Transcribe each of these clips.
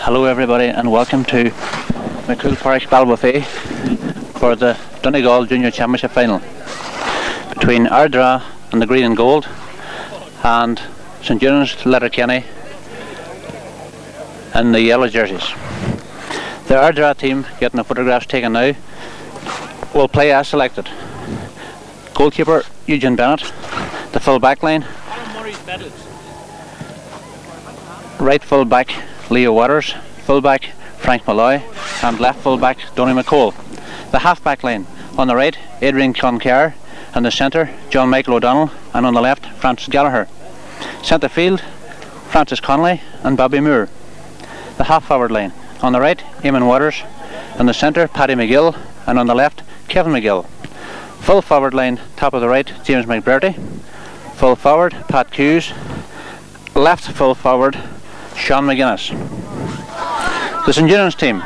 Hello everybody and welcome to McCool Parish Balbuffet for the Donegal Junior Championship final between Ardara and the green and gold and St Eunans Letterkenny in the yellow jerseys. The Ardara team, getting the photographs taken now, will play as selected. Goalkeeper Eugene Bennett, the full back line, right full back Leo Waters, full back Frank Malloy, and left full back Donny McCall. The half back line, on the right Adrian Cloncar, and the centre John Michael O'Donnell, and on the left Francis Gallagher. Centre field Francis Connolly and Bobby Moore. The half forward line, on the right Eamon Waters, and the centre Paddy McGill, and on the left Kevin McGill. Full forward line, top of the right James McBurty, full forward Pat Hughes, left full forward Sean McGuinness. The St Eunans team,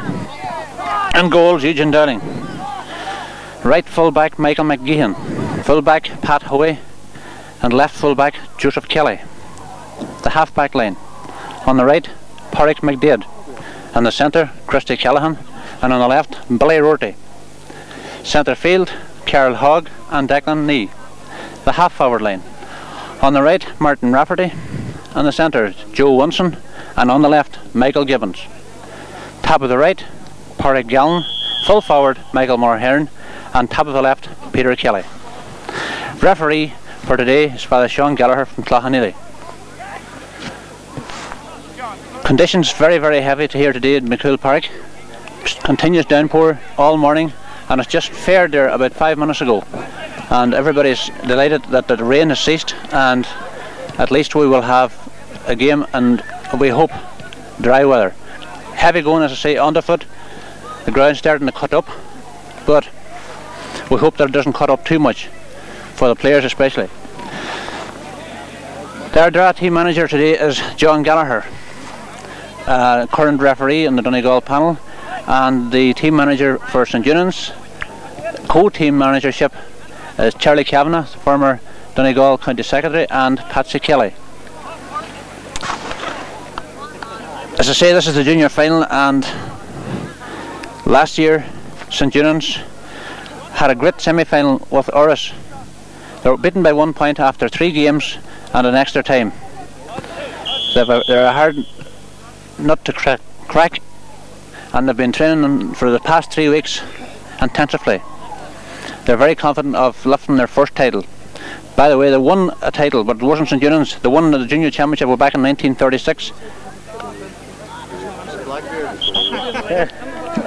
in goals Eugene Dowling, right full back Michael McGeehan, full back Pat Hoey, and left full back Joseph Kelly. The half back line, on the right Pádraig McDade, and the centre Christy Callahan, and on the left Billy Rorty. Centre field Carol Hogg and Declan Nee. The half forward line, on the right Martin Rafferty, and the centre Joe Winson, and on the left Michael Gibbons. Top of the right Pádraig Gallen, full forward Michael Moore-Hearn, and top of the left Peter Kelly. Referee for today is Father Sean Gallagher from Cloghaneely. Conditions very heavy to here today at McCool Park. Continuous downpour all morning, and it's just fared there about 5 minutes ago, and everybody's delighted that the rain has ceased, and at least we will have a game, and we hope dry weather. Heavy going, as I say, underfoot. The ground's starting to cut up, but we hope that it doesn't cut up too much for the players especially. The Ardara team manager today is John Gallagher, current referee in the Donegal panel, and the team manager for St Eunans, co-team managership, is Charlie Kavanagh, the former Donegal County Secretary, and Patsy Kelly. As I say, this is the junior final, and last year St Eunans had a great semi-final with Oris. They were beaten by 1 point after 3 games and an extra time. They're a hard nut to crack, and they've been training for the past 3 weeks intensively. They're very confident of lifting their first title. By the way, they won a title, but it wasn't St Eunans. They won the junior championship back in 1936.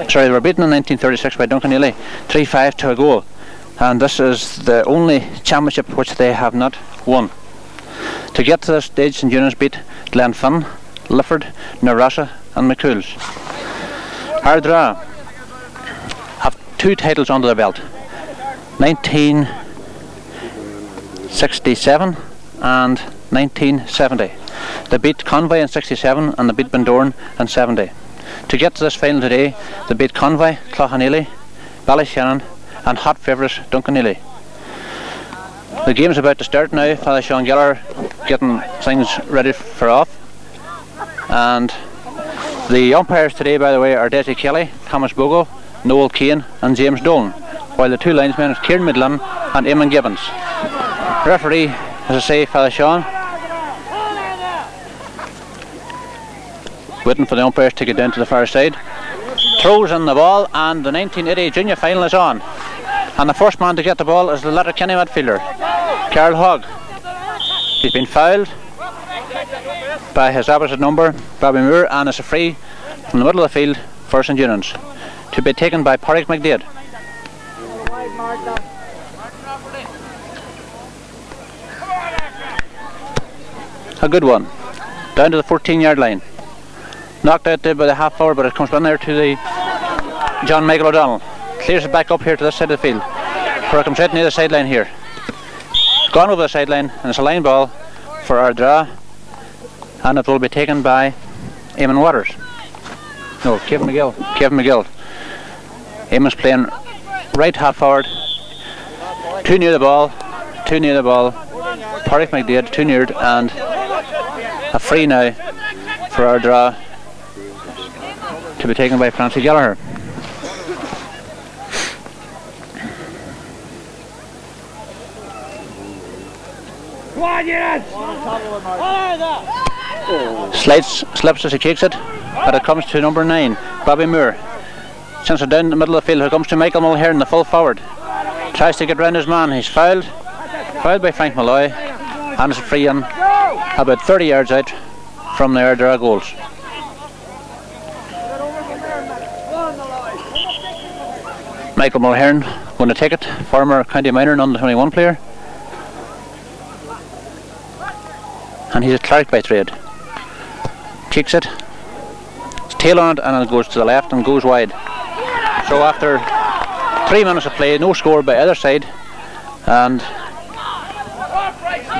Sorry, they were beaten in 1936 by Duncanelli 3-5 to a goal, and this is the only championship which they have not won. To get to this stage, St Eunans beat Glenfin, Lifford, Narassa and McCools. Ardara have 2 titles under their belt, 1967 and 1970. They beat Convoy in 67 and they beat Bundoran in 70. To get to this final today, they beat Convoy, Cloghaneely, Ballyshannon and hot favourites Duncanelli. The game's about to start now. Father Sean Gallagher getting things ready for off, and the umpires today, by the way, are Desi Kelly, Thomas Bogle, Noel Kane and James Dolan, while the 2 linesmen are Kieran Midland and Eamon Gibbons. Referee, as I say, Father Sean, waiting for the umpires to get down to the far side. Throws in the ball, and the 1980 junior final is on, and the first man to get the ball is the Letterkenny midfielder Carol Hogg. He's been fouled by his opposite number Bobby Moore, and it's a free from the middle of the field for St Eunans, to be taken by Pádraig McDade. A good one, down to the 14-yard line. Knocked out there by the half forward, but it comes down there to the John Michael O'Donnell. Clears it back up here to this side of the field, where it comes right near the sideline here. It's gone over the sideline, and it's a line ball for Ardara, and it will be taken by Eamon Waters. No, Kevin McGill. Eamon's playing right half forward. Too near the ball. Pádraig McDade too near, and a free now for Ardara to be taken by Francie Gallagher. Slips as he kicks it, but it comes to number 9, Bobby Moore. Sends it down the middle of the field. Here comes to Michael Mulhern, the full forward. Tries to get round his man. He's fouled by Frank Malloy, and it's a free in about 30 yards out from the Ardara goals. Michael Mulhern going to take it, former County Minor and under-21 player, and he's a cleric by trade. Kicks it, it's tail on it, and it goes to the left and goes wide. So after 3 minutes of play, no score by either side, and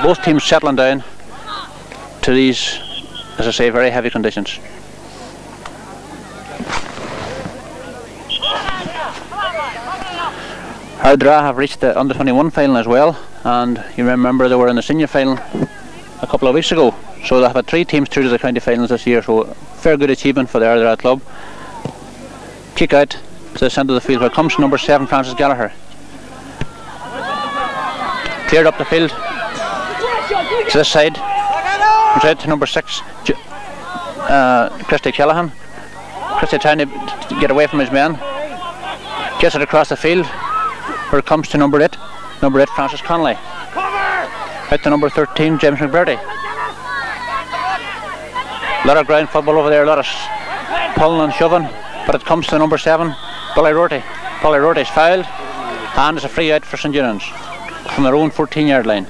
both teams settling down to these, as I say, very heavy conditions. Ardara have reached the under-21 final as well, and you remember they were in the senior final a couple of weeks ago, so they have had 3 teams through to the county finals this year, so fair good achievement for the Ardara club. Kick out to the centre of the field, where comes number 7, Francis Gallagher. Cleared up the field to this side, comes out to number 6, Christy Callahan. Christy trying to get away from his men, gets it across the field, where it comes to number 8, Francis Connolly. Out to number 13, James McBurdy. A lot of ground football over there, a lot of pulling and shoving, but it comes to number 7, Billy Rorty. Billy Rorty's fouled, and it's a free out for St Eunans from their own 14-yard line.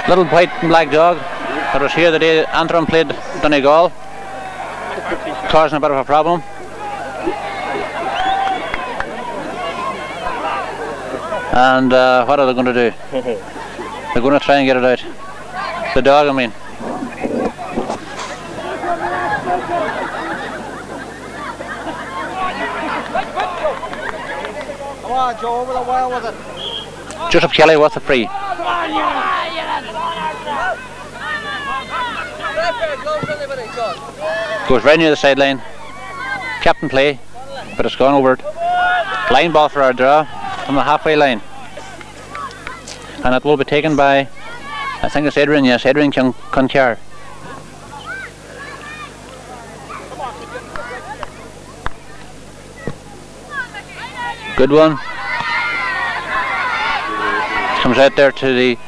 Little white and black dog that was here the day Antrim played Donegal, causing a bit of a problem. And what are they going to do? They're going to try and get it out. The dog, I mean. Come on, Joe, over the wire with it. Joseph Kelly with the free. Goes right near the sideline. Captain play, but it's gone over it. Line ball for Ardara from the halfway line, and it will be taken by, I think it's Adrian Concar. Good one. Comes out there to the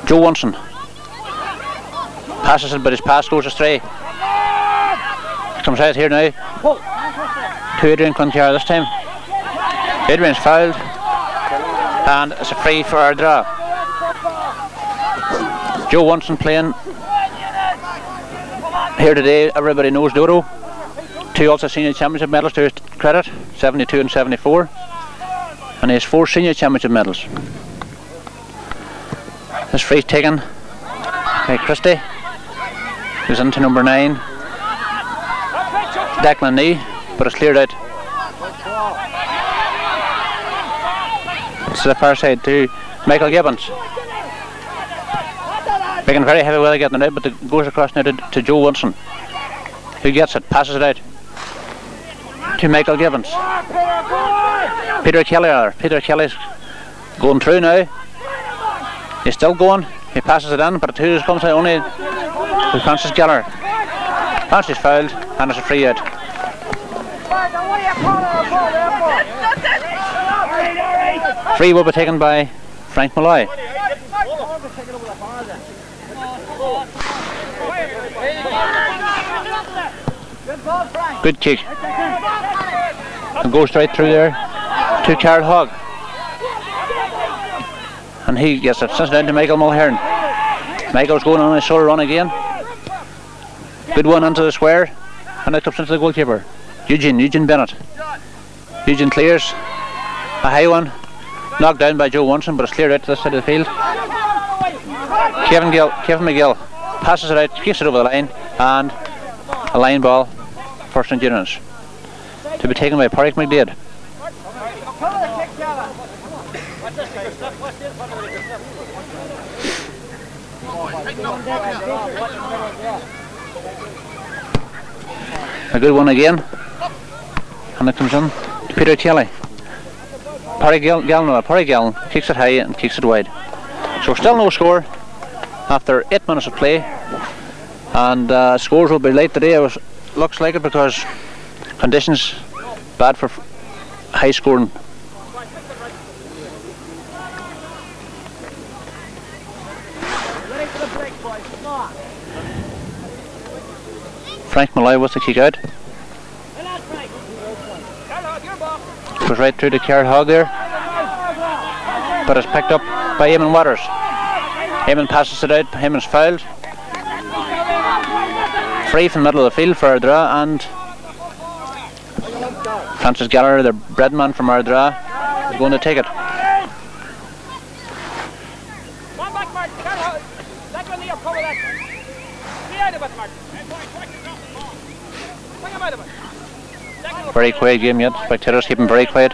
Joe Wunson. Passes it, but his pass goes astray. Comes out here now to Adrian Concar this time. Adrian's fouled, and it's a free for Ardara. Joe Wunson playing here today. Everybody knows Dodo. 2 Ulster Senior Championship medals to his credit, 72 and 74, and he has 4 Senior Championship medals. This free taken by Christie. Goes into number 9, Declan Nee, but it's cleared out to the far side to Michael Gibbons. Making very heavy weather getting it out, but it goes across now to Joe Wunson, who gets it, passes it out to Michael Gibbons. Peter Kelly's going through now. He's still going. He passes it in, but it comes out only to Francis Gallagher. Francis fouled, and it's a free out. Free will be taken by Frank Malloy. Good kick. And goes straight through there to Carl Hogg. And he gets it. Sends it down to Michael Mulhern. Michael's going on his shoulder run again. Good one into the square. And it comes into the goalkeeper. Eugene Bennett. Eugene clears. A high one. Knocked down by Joe Wunson, but it's cleared out to this side of the field. Kevin McGill passes it out, kicks it over the line, and a line ball for St Eunans to be taken by Pádraig McDade. A good one again. And it comes in to Peter Kelly. Parry Gallon kicks it high and kicks it wide. So still no score after 8 minutes of play. And scores will be late today, looks like it, because conditions bad for high scoring. Frank Malloy with the kick out. Goes right through the Carrot Hog there, but it's picked up by Eamon Waters. Eamon passes it out, Eamon's fouled. Free from the middle of the field for Ardara, and Francis Gallagher, the bread man from Ardara, is going to take it. Very quiet game yet. Spectators keeping very quiet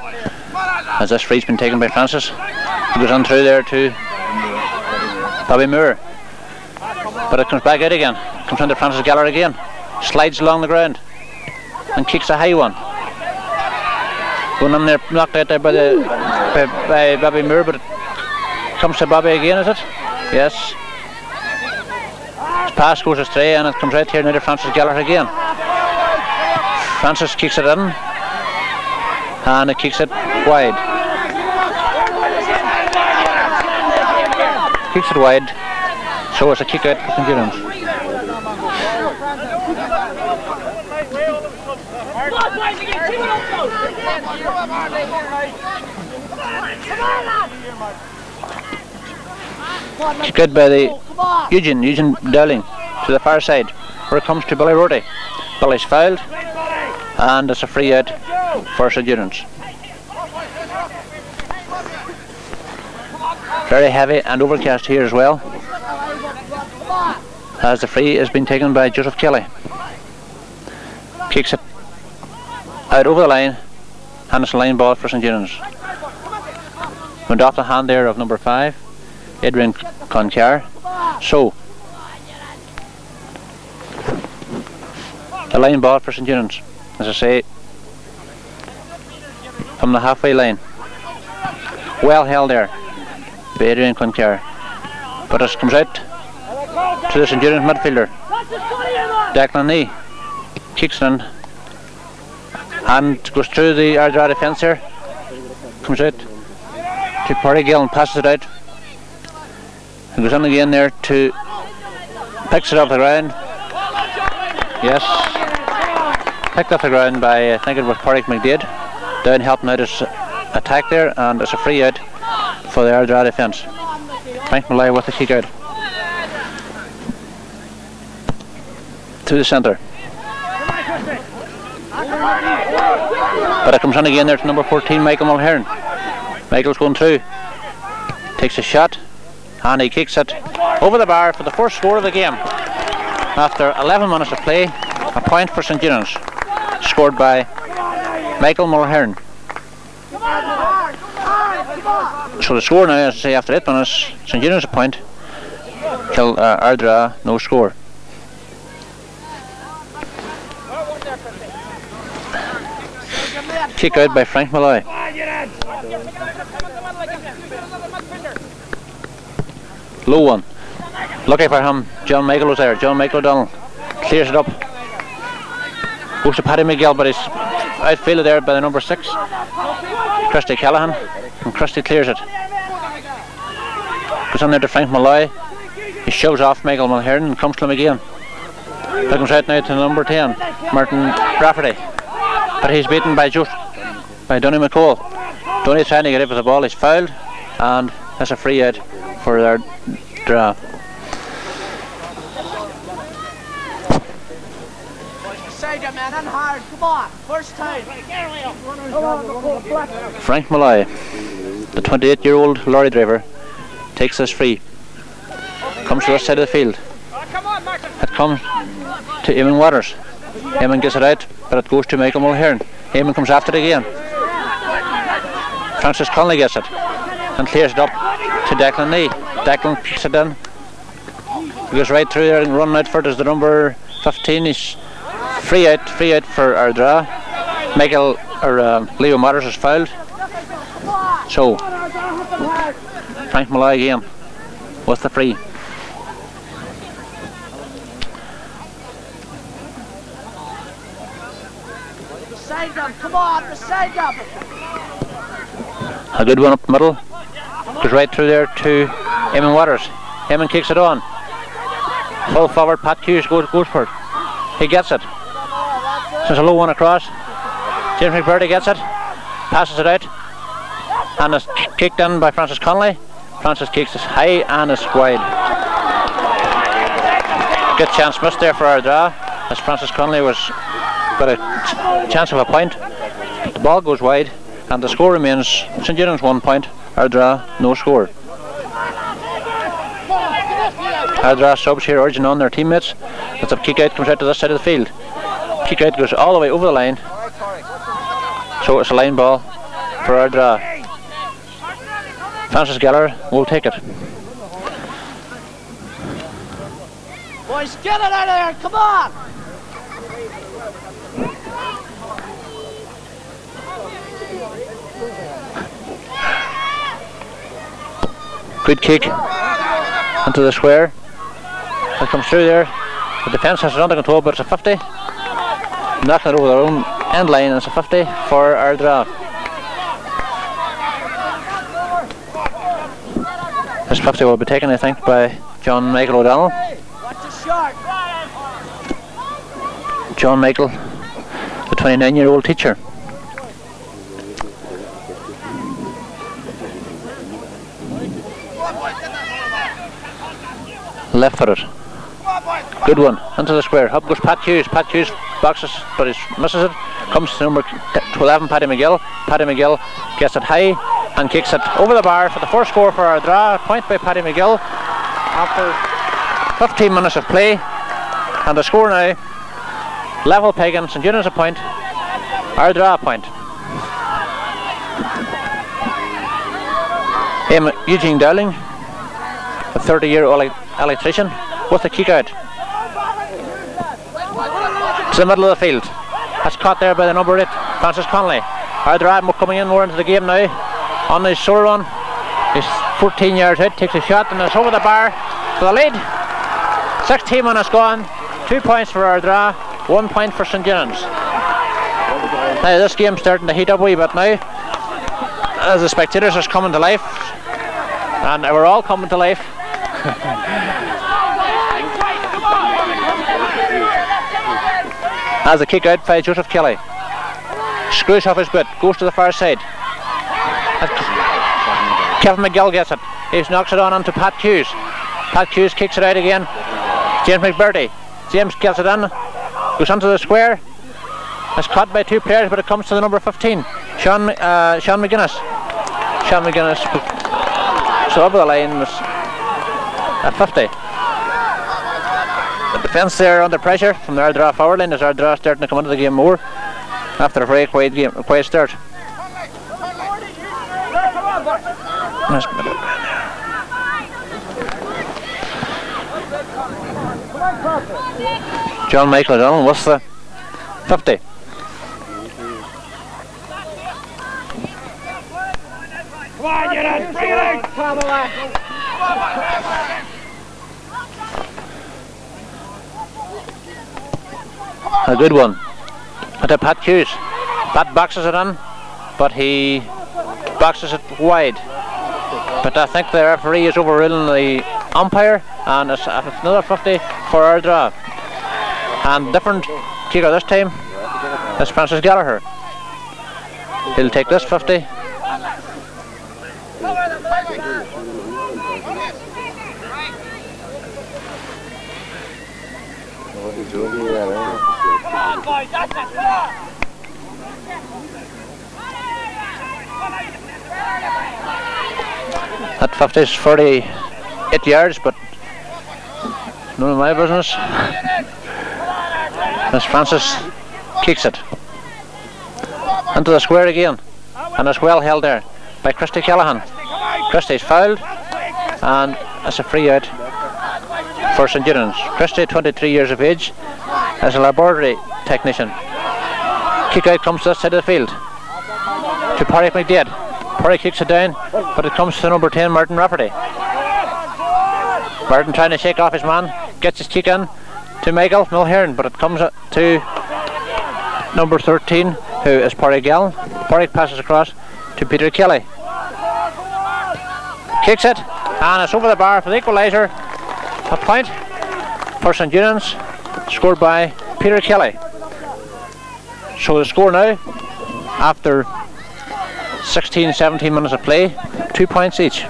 as this free's been taken by Francis. He goes on through there to Bobby Moore, but it comes back out again. Comes into Francis Gallagher again, slides along the ground and kicks a high one. Going in there, knocked out there by Bobby Moore, but it comes to Bobby again, is it? Yes. His pass goes astray and it comes right here now to Francis Gallagher again. Francis kicks it in and it kicks it wide. Kicks it wide, so it's a kick out for Eunans. Kick out by the Eugene Dowling to the far side, where it comes to Billy Rorty. Billy's fouled, and it's a free out for St. Eunans. Very heavy and overcast here as well, as the free has been taken by Joseph Kelly. Kicks it out over the line, and it's a line ball for St. Eunans. Went off the hand there of number 5, Adrian Concar. So a line ball for St. Eunans, as I say, from the halfway line. Well held there by Adrian Concar, but it comes out to the St. Eunans midfielder, Declan Nee. Kicks it in and goes through the Ardara defence here. Comes out to Parry Gill and passes it out. He goes in again there to picks it off the ground. Yes, picked off the ground by I think it was Parry McDade. Down helping out his attack there, and it's a free out for the Ardara defence. Frank Malloy with the kick out to the centre. But it comes in again there to number 14, Michael Mulhern. Michael's going through, takes a shot, and he kicks it over the bar for the first score of the game. After 11 minutes of play, a point for St. Eunans, scored by Michael Mulhern. So the score now, as I say, after 8 minutes, St. Eunans a point, Ardara no score. Kick out by Frank Malloy. Low one. Lucky for him, John Michael was there. John Michael O'Donnell clears it up. Goes to Paddy McGill, but he's outfielded there by the number 6, Christy Callahan, and Christy clears it. Goes on there to Frank Malloy. He shoves off Michael Mulhern and comes to him again. That comes out now to number 10, Martin Rafferty. But he's beaten by Donny McCall. Donny's trying to get it with the ball, he's fouled, and that's a free out for their draw. Frank Malloy, the 28-year-old lorry driver, takes this free. Comes to this side of the field. It comes to Eamon Waters. Eamon gets it out, but it goes to Michael Mulhern. Eamon comes after it again. Francis Conley gets it and clears it up to Declan Nee. Declan kicks it in He goes right through there and running out for it is the number 15. He's free out for Ardara. Leo Matters is fouled. So Frank Malloy again with the free. Beside them, come on, beside them. A good one up the middle. Goes right through there to Eamon Waters. Eamon kicks it on. Full forward, Pat Hughes goes for it. He gets it. There's a low one across. James McBurdy gets it. Passes it out. And it's kicked in by Francis Connolly. Francis kicks it high and it's wide. Good chance missed there for Ardara, as Francis Connolly got a chance of a point. The ball goes wide and the score remains St Eunans 1 point, Ardara no score. Ardara subs here urging on their teammates as the kick out comes out to this side of the field. Kick out goes all the way over the line, so it's a line ball for Ardara. Francis Geller will take it. Boys, get it out of there, come on! Good kick into the square. It comes through there. The defence has it under control, but it's a 50. Knocking it over their own end line, and it's a 50 for Ardara. This 50 will be taken, I think, by John Michael O'Donnell. John Michael, the 29-year-old teacher. Left footed. Good one into the square. Up goes Pat Hughes. Pat Hughes boxes, but he misses it. Comes to number 11, Paddy McGill. Paddy McGill gets it high and kicks it over the bar for the first score for Ardara. Point by Paddy McGill after 15 minutes of play. And the score now: level pegging. St Eunans a point, Ardara a point. Eugene Dowling, a 30-year-old electrician, with the kick out to the middle of the field. That's caught there by the number 8, Francis Connolly. Ardara coming in more into the game now on his sore run. He's 14 yards out, takes a shot and it's over the bar for the lead. 16 minutes gone, 2 points for Ardara, 1 point for St Eunans. Now this game's starting to heat up a wee bit now, as the spectators are coming to life, and we're all coming to life. As a kick out by Joseph Kelly. Screws off his boot, goes to the far side. Kevin McGill gets it. He knocks it on onto Pat Hughes. Pat Hughes kicks it out again. James McBurdy. James gets it in. Goes onto the square. It's caught by 2 players, but it comes to the number 15. Sean McGuinness. Sean McGuinness. So over the line was at 50. The defence there under pressure from the Ardara forward line as Ardara starting to come into the game more after a very quiet start. John Michael O'Donnell with the 50. Come on, Eunan, bring it out! A good one. To Pat Hughes. Pat boxes it in, but he boxes it wide. But I think the referee is overruling the umpire, and it's another 50 for Ardara. And different kicker this time is Francis Gallagher. He'll take this 50. That 50 is 48 yards, but none of my business. As Francis kicks it into the square again, and it's well held there by Christy Callahan. Christy's fouled, and it's a free out for St Eunans. Christie, 23 years of age, as a laboratory technician. Kick out comes to this side of the field to Parry McDade. Parry kicks it down, but it comes to number 10, Martin Rafferty. Martin trying to shake off his man, gets his kick in to Michael Mulhern, but it comes to number 13, who is Parry Gallen. Parry passes across to Peter Kelly. Kicks it, and it's over the bar for the equaliser. A point for St Eunans, scored by Peter Kelly. So the score now, after 16-17 minutes of play, 2 points each.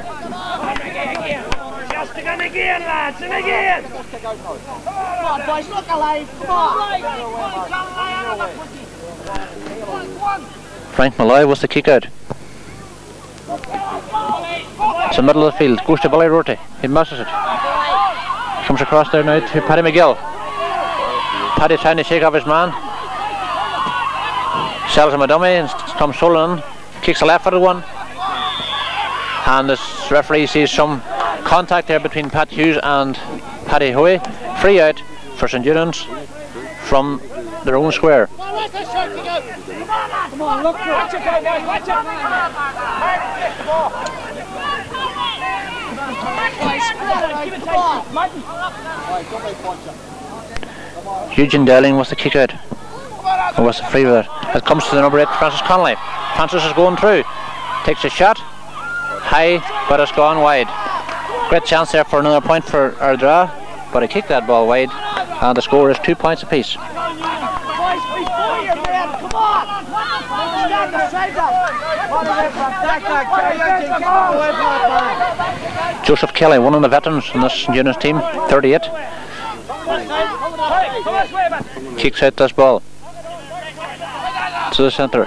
Just again, lads, and again. Come on, boys, look alive. Come on. Frank Malloy was the kick out. It's the middle of the field, goes to Billy Rorty. He misses it. Comes across there now to Paddy McGill. Paddy trying to shake off his man. Sells him a dummy and comes Solon in. Kicks a left-footed one. And this referee sees some contact there between Pat Hughes and Paddy Hoey. Free out for St Eunans from their own square. Come on, look for it. Watch it, boys, watch it. Eugene Dowling was the kick out. Or was the free with it. It comes to the number 8, Francis Connolly. Francis is going through. Takes a shot. High, but it's gone wide. Great chance there for another point for Ardara, but he kicked that ball wide, and the score is 2 points apiece. Joseph Kelly, one of the veterans in this unit team, 38. Kicks out this ball to the centre.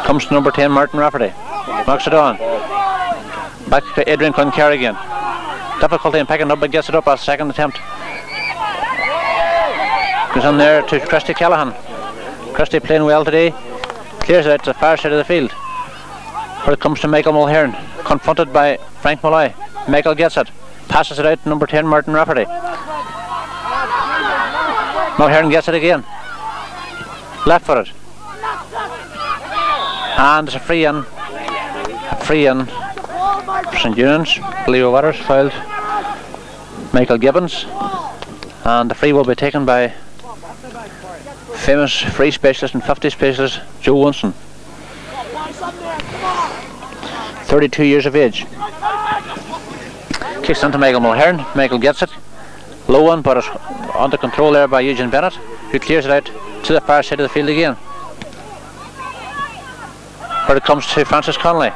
Comes to number 10, Martin Rafferty. Knocks it on. Back to Adrian Cloncarry again. Difficulty in picking up, but gets it up at second attempt. Goes in there to Christy Callahan. Christy playing well today. Clears it out to the far side of the field, where it comes to Michael Mulhern, confronted by Frank Malloy. Michael gets it. Passes it out to number 10, Martin Rafferty. Mulhern gets it again. Left footed. And it's a free in. Free in for St Eunans. Leo Waters fouled Michael Gibbons. And the free will be taken by famous free specialist and 50 specialist Joe Winston. 32 years of age. Kicks into Michael Mulhern. Michael gets it. Low one, but it's under control there by Eugene Bennett, who clears it out to the far side of the field again, where it comes to Francis Connolly.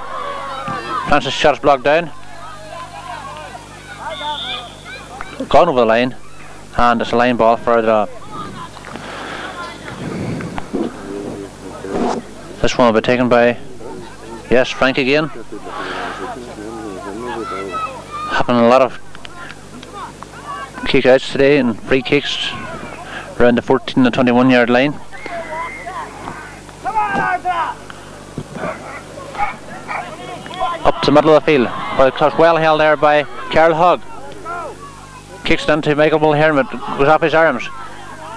Francis' shot is blocked down. Gone over the line, and it's a line ball for Ardara. This one will be taken by, yes, Frank again. Happening a lot of kick outs today and free kicks around the 14 and 21 yard line. Up to the middle of the field, but it's well held there by Carl Hogg. Kicks it into Michael Mulhern, but goes off his arms.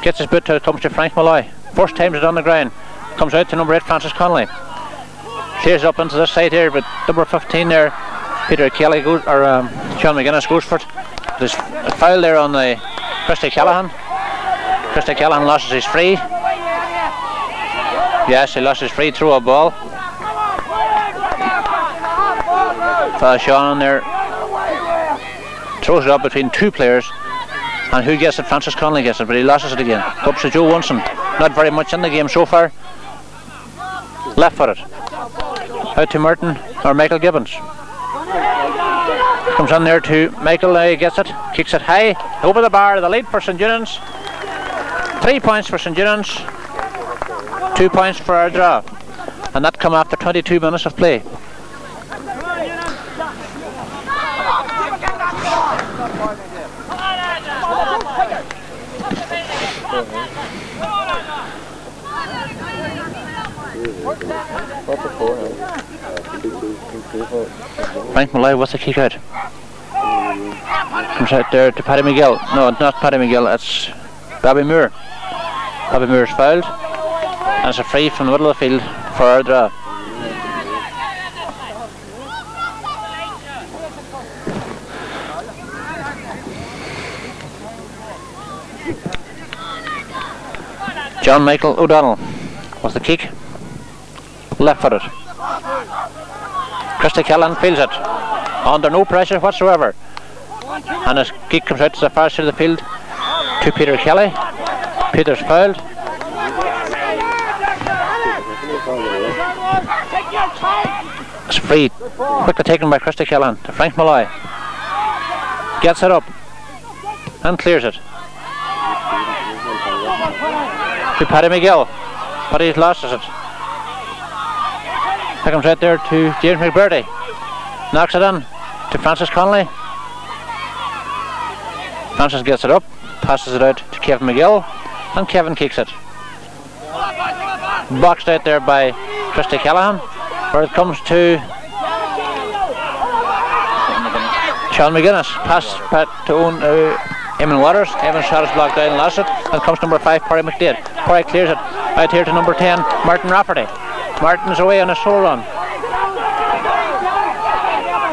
Gets his boot till it comes to Frank Malloy. First time it's on the ground. Comes out to number 8, Francis Connolly. Clears up into this side here, but number 15 there, Peter Kelly goes, or Sean McGuinness goes for it. There's a foul there on the Christy Callahan. Christy Callahan loses his free. Yes, he lost his free throw a ball. Sean on there throws it up between two players, and who gets it? Francis Connolly gets it, but he loses it again. Up to Joe Winston. Not very much in the game so far. Left footed. Out to Martin or Michael Gibbons. Comes on there to Michael, gets it, kicks it high, over the bar, the lead for St Eunans. 3 points for St Eunans, 2 points for Ardara, and that come after 22 minutes of play. Frank Malloy, what's the kick out? Comes out there to Paddy McGill. No, not Paddy McGill, it's Bobby Moore. Bobby Moore's fouled. And it's a free from the middle of the field for Ardara. John Michael O'Donnell was the kick. Left footed. Christy Callan feels it. Under no pressure whatsoever. And his kick comes out to the far side of the field to Peter Kelly. Peter's fouled. It's free. Quickly taken by Christy Callan to Frank Malloy. Gets it up and clears it. To Paddy McGill. Paddy's lost it. It comes right there to James McBurdy. Knocks it in to Francis Connolly. Francis gets it up, passes it out to Kevin McGill, and Kevin kicks it. Boxed out there by Christy Callahan, where it comes to Sean McGuinness. Pass to Eamon Waters. Eamon shot is blocked down and lost it. And comes number 5, Corey McDade. Corey clears it out here to number 10, Martin Rafferty. Martin's away on a slow run.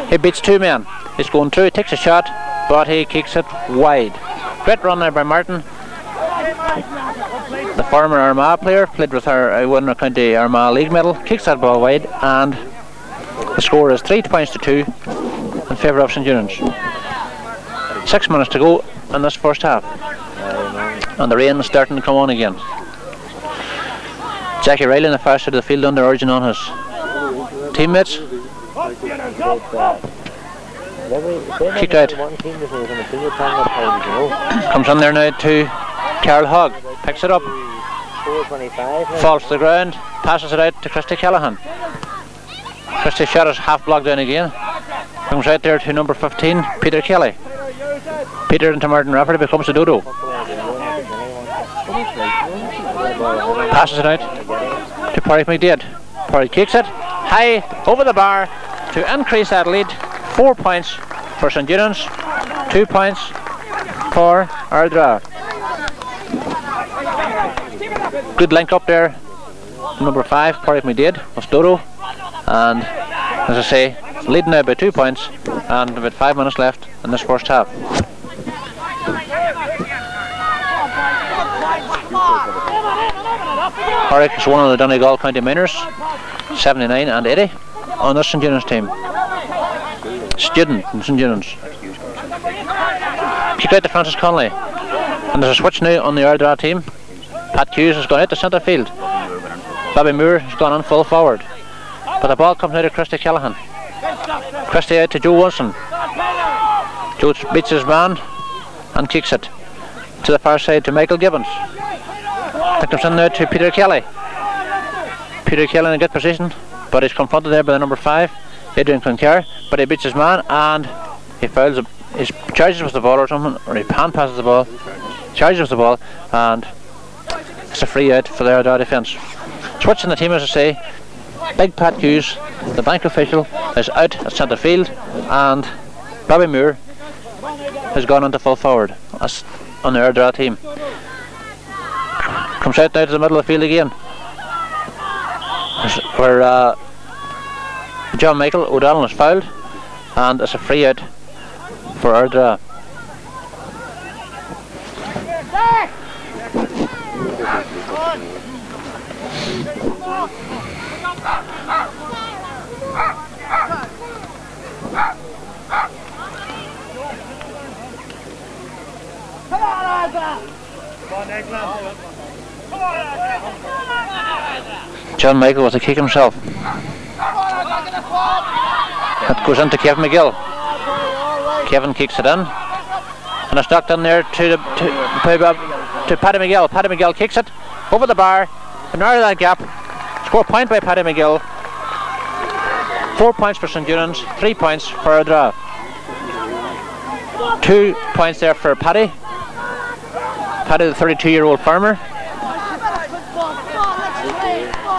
He beats 2 men. He's going through, he takes a shot, but he kicks it wide. Great run there by Martin. The former Armagh player, played with our won a County Armagh League medal, kicks that ball wide, and the score is 3 points to 2 in favour of St Eunans. 6 minutes to go in this first half, and the rain is starting to come on again. Jackie Riley in the far side of the field under urging on his teammates. Kicked out. Comes on there now to Carol Hogg. Picks it up. Falls to the ground. Passes it out to Christy Callahan. Christy shot is half blocked down again. Comes out there to number 15, Peter Kelly. Peter into Martin Rafferty, becomes a dodo. Passes it out to Porrick McDade. Porrick kicks it high over the bar to increase that lead. 4 points for St Eunans, 2 points for Ardara. Good link up there. Number 5, Porrick McDade, was dodo. And as I say, leading now by 2 points and about 5 minutes left in this first half. Porrick is one of the Donegal County Minors, 79 and 80 on this St Eunans team. Student in St Eunans. Kick out to Francis Connolly, and there's a switch now on the Ardara team. Pat Hughes has gone out to centre field. Bobby Moore has gone on full forward, but the ball comes out of Christy Callahan. Christy out to Joe Wilson. Joe beats his man and kicks it to the far side to Michael Gibbons. It comes in now to Peter Kelly. Peter Kelly in a good position, but he's confronted there by the number 5, Adrian Cloncair, but he beats his man and he fouls. He charges with the ball or something, or he hand passes the ball, charges with the ball, and it's a free out for the Ardara defence. Switching the team, as I say, Big Pat Hughes, the bank official, is out at centre field, and Bobby Moore has gone into full forward on the Ardara team. Comes out now to the middle of the field again, where John Michael O'Donnell is fouled, and it's a free out for Ardara. John Michael was a kick himself. That goes into Kevin McGill. Kevin kicks it in, and it's knocked in there to Paddy McGill. Paddy McGill kicks it over the bar to narrow that gap. Score point by Paddy McGill. 4 points for St Eunans, 3 points for Ardara. 2 points there for Paddy. Paddy, the 32-year-old farmer.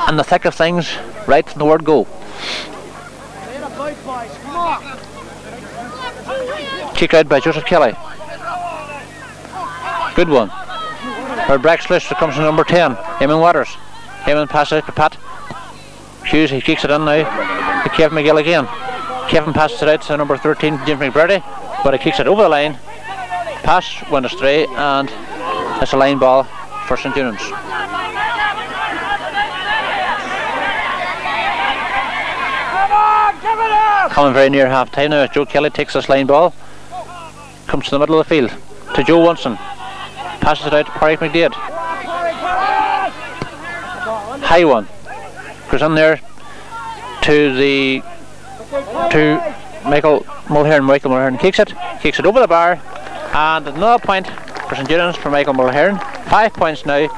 And the thick of things, right from the word go. Kick out by Joseph Kelly. Good one. Our breaks loose. It comes to number 10, Eamon Waters. Eamon passes out to Pat Hughes. He kicks it in now to Kevin McGill again. Kevin passes it out to number 13, James McBurdy, but he kicks it over the line. Pass went astray, and it's a line ball for St. Eunans. Coming very near half time now as Joe Kelly takes this line ball. Comes to the middle of the field to Joe Wilson. Passes it out to Parry McDade. High one. Goes in there to Michael Mulhern. Michael Mulhern kicks it over the bar, and another point for St. Eunans for Michael Mulhern. 5 points now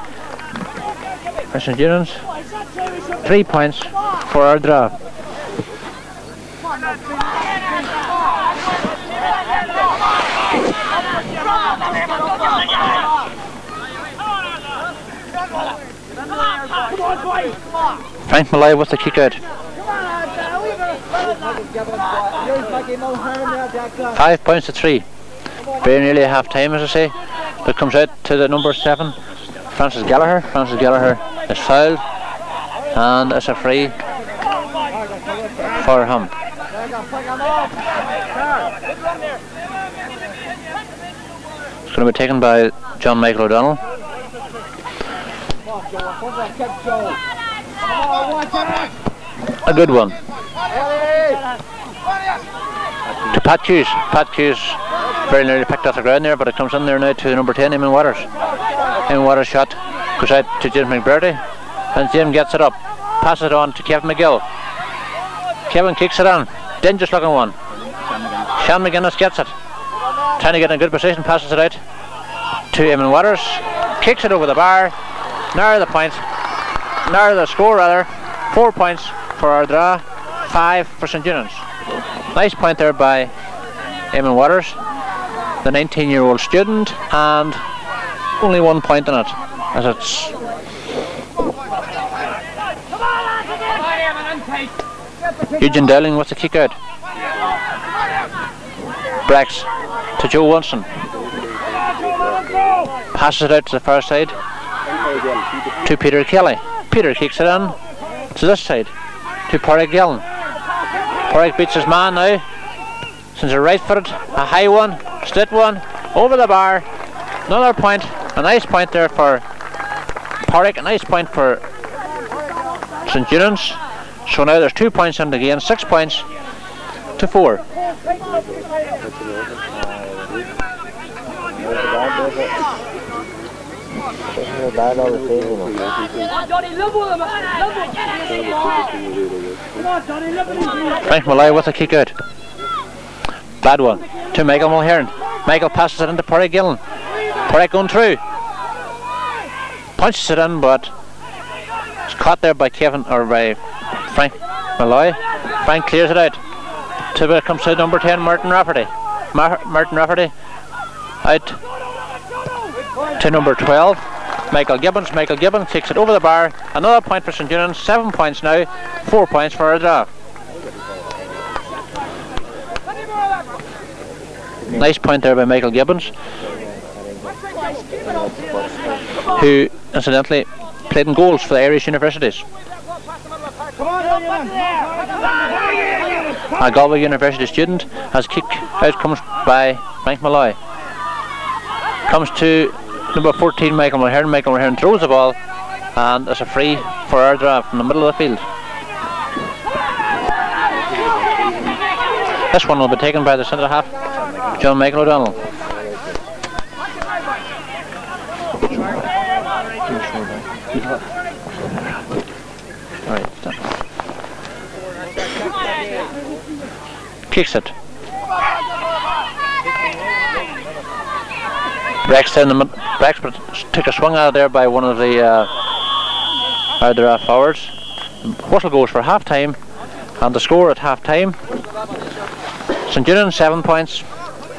for St. Eunans. 3 points for Ardara. Frank Malloy with the kick out. 5 points to 3. Very nearly half time, as I say. But comes out to the number 7, Francis Gallagher. Francis Gallagher is fouled, and it's a free for him. It's going to be taken by John Michael O'Donnell. A good one to Pat Hughes. Pat Hughes very nearly picked off the ground there, but it comes in there now to number 10, Eamon Waters. Eamon Waters' shot goes out to James McBurdy, and James gets it up, passes it on to Kevin McGill. Kevin kicks it on, dangerous looking one. Sean McGuinness gets it, trying to get in a good position, passes it out to Eamon Waters, kicks it over the bar. Now the score rather. 4 points for Ardara, 5 for St. Eunans. Nice point there by Eamon Waters, the 19-year-old student, and only 1 point in it, as it's Eugene Dowling with the kick out. Breaks to Joe Wilson. Passes it out to the far side to Peter Kelly. Peter kicks it in to this side to Porrick Gillen. Porrick beats his man now. Since a right footed, a high one, straight one, over the bar. Another point, a nice point there for Porrick, a nice point for St. Eunans. So now there's 2 points in the game, 6 points to 4. Frank Malloy with a kick out. Bad one to Michael Mulhern. Michael passes it into Porrick Gillen. Porrick going through. Punches it in, but it's caught there by Frank Malloy. Frank clears it out. To where it comes to number 10, Martin Rafferty. Martin Rafferty out to number 12, Michael Gibbons. Michael Gibbons kicks it over the bar. Another point for St. Eunans. 7 points now. 4 points for Ardara. Nice point there by Michael Gibbons, who incidentally played in goals for the Irish universities. A Galway University student has kick out comes by Frank Malloy. Comes to number 14, Michael Mulhern. Michael Mulhern throws the ball, and it's a free for Ardara from the middle of the field. This one will be taken by the centre half, John Michael O'Donnell. Kicks it. Breaks but took a swing out of there by one of the Ardara forwards. Whistle goes for half time, and the score at half time: St. Eunans 7 points,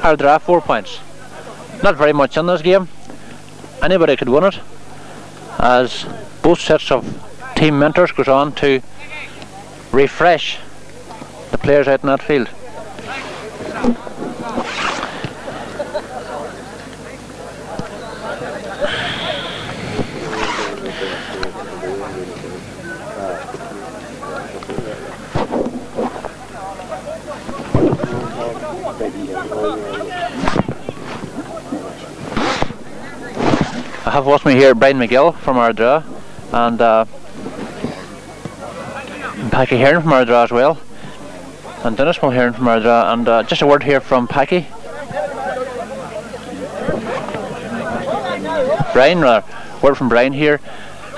Ardara 4 points. Not very much in this game. Anybody could win it, as both sets of team mentors goes on to refresh the players out in that field. I have with me here Brian McGill from Ardara and Packy Hearn from Ardara as well, and Dennis Mulhearn from Ardara, and just a word here from Packy. Brian, word from Brian here.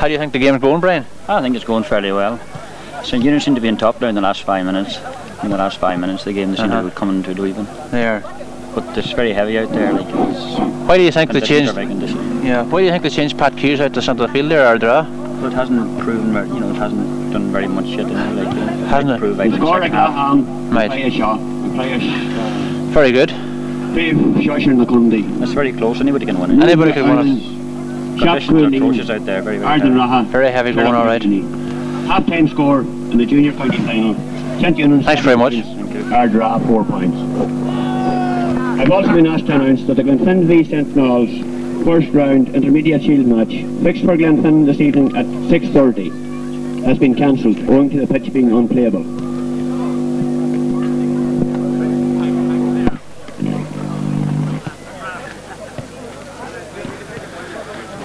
How do you think the game's going, Brian? I think it's going fairly well. St Eunans seem to be in top now in the last 5 minutes. In the last 5 minutes of the game, they seem to be coming to it even. They are. But it's very heavy out there. Like, why do you think they changed? Yeah. Why do you think they changed Pat Hughes out the centre of the field there, Ardara? Well, it hasn't proven. It hasn't done very much yet. Hasn't it? The score like that, play a shot. Very good. Shots in the Cundy. It's very close. Anybody can win it. Anybody can win it. Conditions are atrocious out there. Very, very heavy. Very heavy going, all right. Half-time score in the junior county final. St Eunans. Thanks very much. Ardara 4 points. I've also been asked to announce that the Glenfin v St Knolls first round intermediate shield match fixed for Glenfin this evening at 6:30 has been cancelled owing to the pitch being unplayable.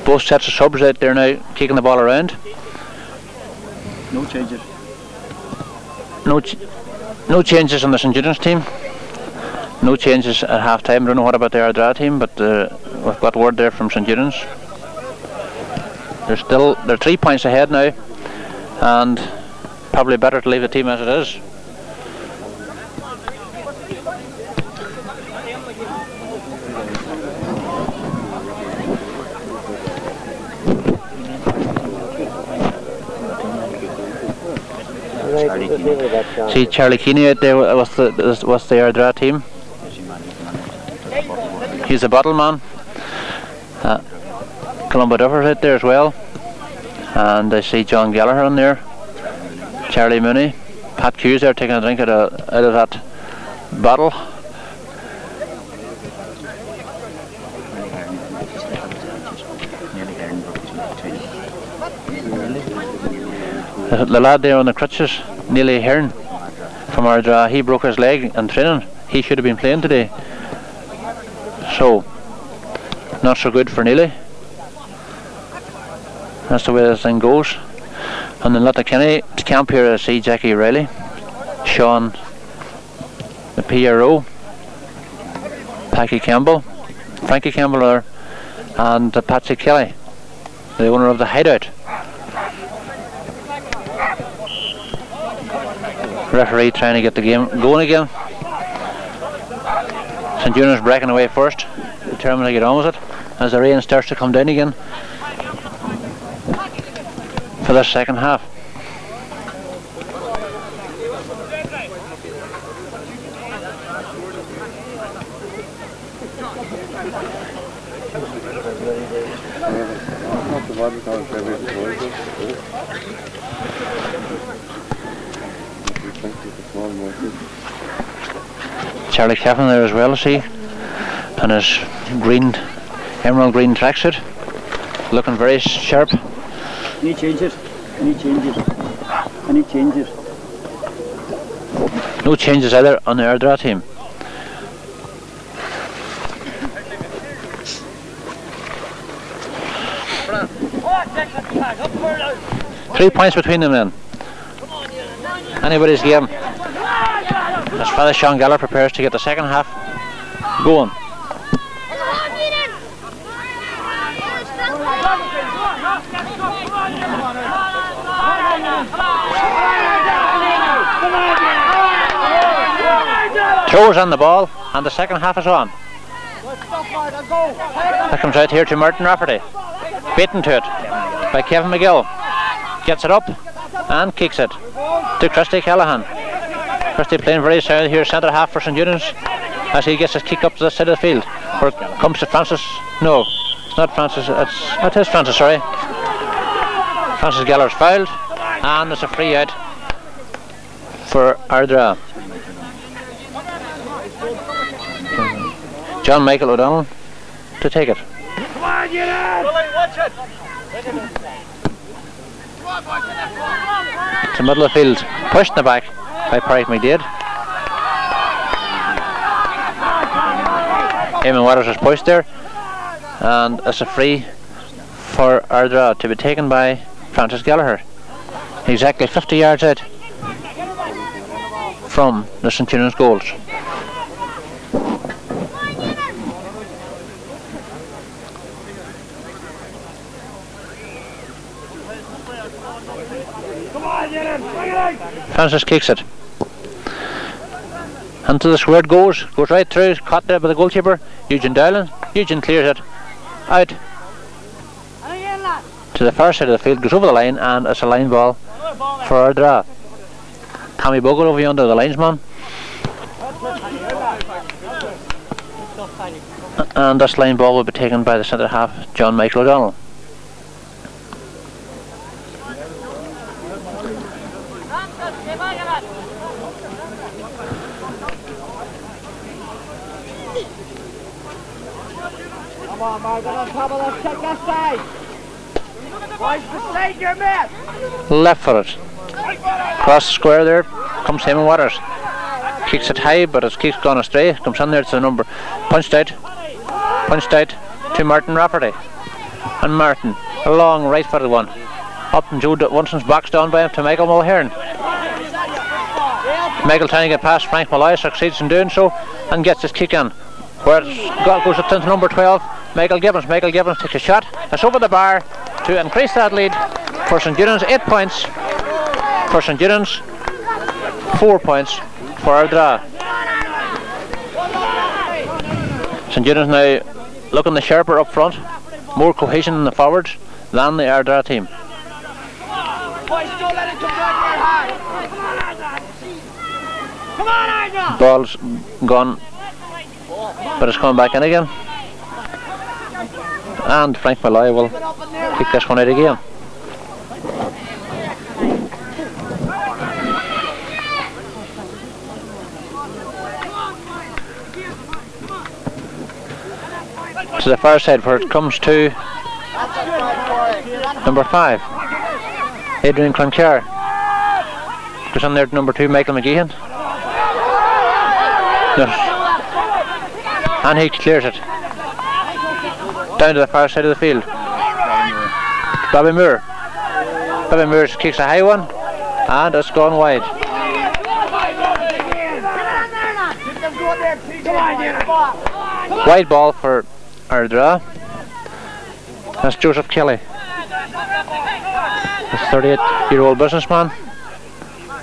Both sets of subs out there now kicking the ball around. No changes. No changes on the St Eunans team. No changes at half time. I don't know what about the Ardara team, but we've got word there from St Eunans. They're 3 points ahead now, and probably better to leave the team as it is. See Charlie Keeney out there with the Ardara team. He's a bottle man. Columba Duffer's out there as well, and I see John Gallagher on there. Charlie Mooney, Pat Hughes there taking a drink out of that bottle. The lad there on the crutches, Neely Hearn from Ardara, he broke his leg in training. He should have been playing today. So, not so good for Neely. That's the way this thing goes. And then Letterkenny camp here, I see Jackie Riley, Sean, the PRO, Packy Campbell, Frankie Campbell there, and Patsy Kelly, the owner of the Hideout. Referee trying to get the game going again. St Eunans breaking away first, determined to get on with it as the rain starts to come down again for the second half. Charlie Kevin there as well, I see, and his emerald green tracksuit, looking very sharp. Any changes? Any changes? Any changes? No changes either on the Ardara team. Three points between them then. Anybody's game. As Father Sean Geller prepares to get the second half going. Throwers on the ball, and the second half is on. That comes out here to Martin Rafferty. Beaten to it by Kevin McGill. Gets it up and kicks it to Christy Callahan. Christy playing very sound here, centre half for St Eunans, as he gets his kick up to the side of the field. Where it comes to Francis. No, it's not Francis. It is Francis, sorry. Francis Geller's fouled, and there's a free out for Ardara. John Michael O'Donnell to take it. Come on, get in! Watch it! To middle of the field, pushed in the back by Parrick McDade. Eamon Waters is pushed there, and it's a free for Ardara to be taken by Francis Gallagher. Exactly 50 yards out from the St. Eunans goals. Francis kicks it. Into the square it goes right through, caught there by the goalkeeper, Eugene Dowling. Eugene clears it out to the far side of the field, goes over the line, and it's a line ball for Ardara. Cammy Bogle over yonder, the linesman. And this line ball will be taken by the centre half, John Michael O'Donnell. Come on, Margaret, on top of that, check that side. Watch the side, your man. Left foot. Cross the square there, comes Simon Waters. Kicks it high, but his kick's gone astray. Comes in there to the number. Punched out to Martin Rafferty. And Martin, a long right footed one. Up and Joe Winston's box down by him to Michael Mulhern. Michael trying to get past Frank Malloy, succeeds in doing so and gets his kick in. Where it goes up to number 12, Michael Gibbons. Michael Gibbons takes a shot. It's over the bar to increase that lead for St. Eunans. 8 points for St. Eunans, 4 points for Ardara. St. Eunans now looking the sharper up front, more cohesion in the forwards than the Ardara team. Ball's gone, but it's coming back in again. And Frank Malloy will kick this one out again. To the far side where it comes to number 5, Adrian Cloncar. Goes on there to number 2, Michael McGeehan. And he clears it down to the far side of the field. Bobby Moore. Bobby Moore kicks a high one, and it's gone wide. Wide ball for Ardara. That's Joseph Kelly. The 38-year-old businessman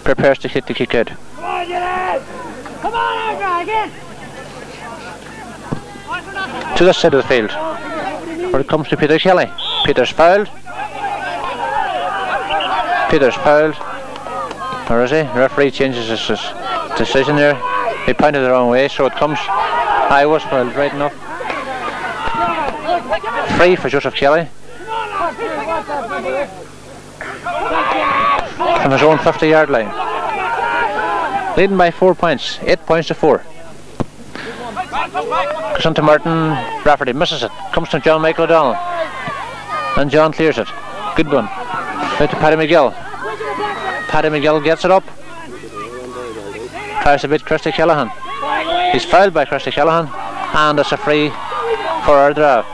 prepares to hit the kick out. Come on, Ardara, again. To this side of the field, where it comes to Peter Kelly. Peter's fouled. Where is he? The referee changes his decision there. He pointed the wrong way, so it comes. I was fouled, right enough. Free for Joseph Kelly from his own 50-yard line. Leading by 4 points, 8 points to 4. Goes on to Martin Rafferty, misses it. Comes to John Michael O'Donnell. And John clears it. Good one. Out to Paddy McGill. Paddy McGill gets it up. Tries to beat Christy Callahan. He's fouled by Christy Callahan. And it's a free for Ardara.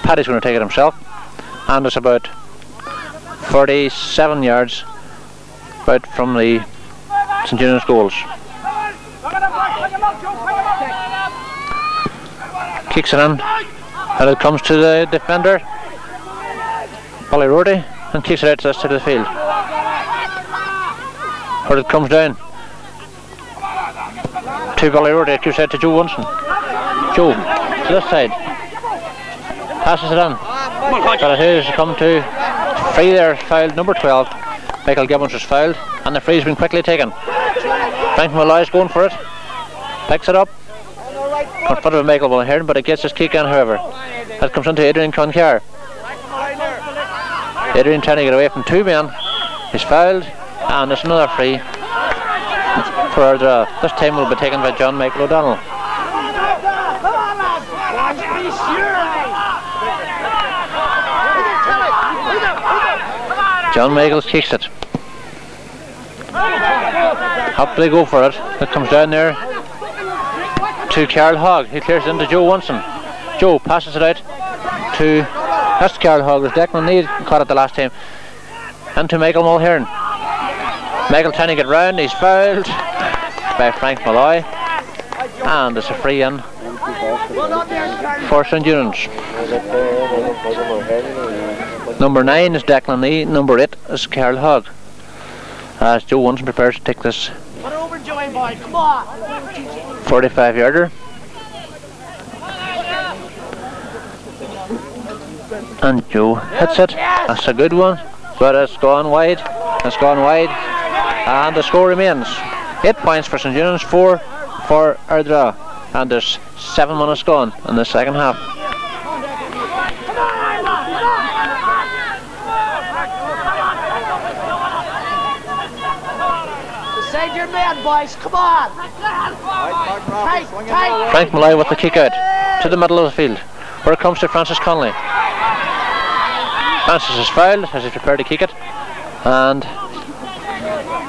Paddy's going to take it himself. And it's about 47 yards out from the St. Eunans goals. Kicks it in, and it comes to the defender, Polly Rorty, and kicks it out to this side of the field. Where it comes down to Polly Rorty, it gives out to Joe Winston. Joe, to this side, passes it on. But it has come to free there, fouled, number 12. Michael Gibbons was fouled, and the free's been quickly taken. Frank Malloy's going for it, picks it up. In front of Michael Mulhern, but it gets his kick on, however. That comes into Adrian Cloncar. Adrian trying to get away from 2 men. He's fouled, and there's another free for Ardara. This time will be taken by John Michael O'Donnell. John Michael kicks it. Up they go for it. It comes down there to Carl Hogg. He clears it into Joe Winston. Joe passes it out to, that's Carl Hoggers. Declan Need caught it the last time. And to Michael Mulhern. Michael trying to get round, he's fouled by Frank Malloy. And it's a free in for St. Eunans. Number 9 is Declan Lee, number 8 is Carl Hogg. As Joe Wunson prepares to take this 45 yarder. And Joe hits it. That's a good one, but it's gone wide. It's gone wide. And the score remains 8 points for St. Eunans, 4 for Ardara. And there's 7 minutes gone in the second half. Save your man, boys, come on! Tight. Frank Malloy with the kick out to the middle of the field, where it comes to Francis Connolly. Francis is fouled as he's prepared to kick it, and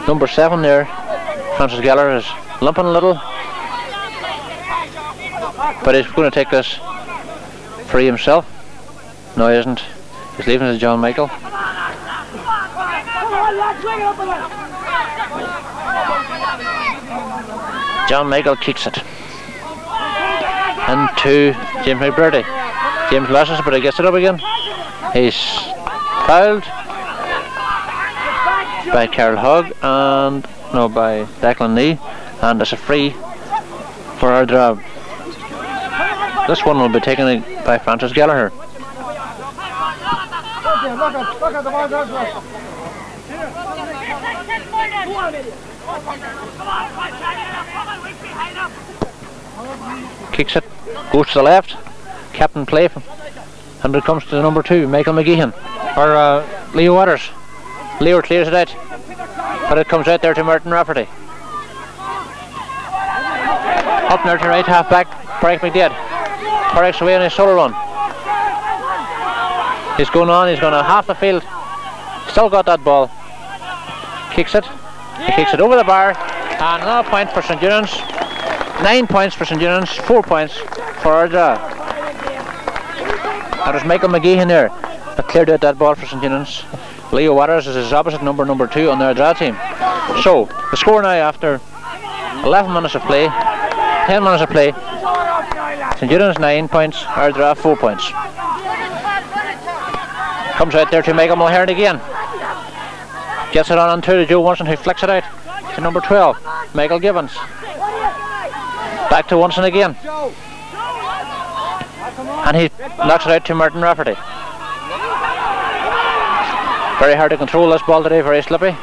number 7 there, Francis Geller, is limping a little, but he's going to take this free himself. No, he isn't. He's leaving it to John Michael. John Michael kicks it into James McBurdy. James loses it, but he gets it up again. He's fouled by Carol Hogg and by Declan Lee, and it's a free for Ardara. This one will be taken by Francis Gallagher. Kicks it, goes to the left, captain play, and it comes to the number 2, Michael McGeehan, or Leo Waters. Leo clears it out, but it comes out there to Martin Rafferty. Up there to right half back, Parrick McDade. Parrick's away on his solo run. He's going to half the field. Still got that ball. Kicks it. He kicks it over the bar, and another point for St. Eunans. 9 points for St. Eunans, 4 points for Ardara. And there's Michael McGeehan there that cleared out that ball for St. Eunans. Leo Waters is his opposite, number 2 on the Ardara team. So the score now after 11 minutes of play, 10 minutes of play. St. Eunans 9 points, Ardara 4 points. Comes out there to Michael Mulhern again. Gets it on to Joe Wunson, who flicks it out to number 12, Michael Gibbons. Back to Wunson again. And he knocks it out to Martin Rafferty. Very hard to control this ball today, very slippy.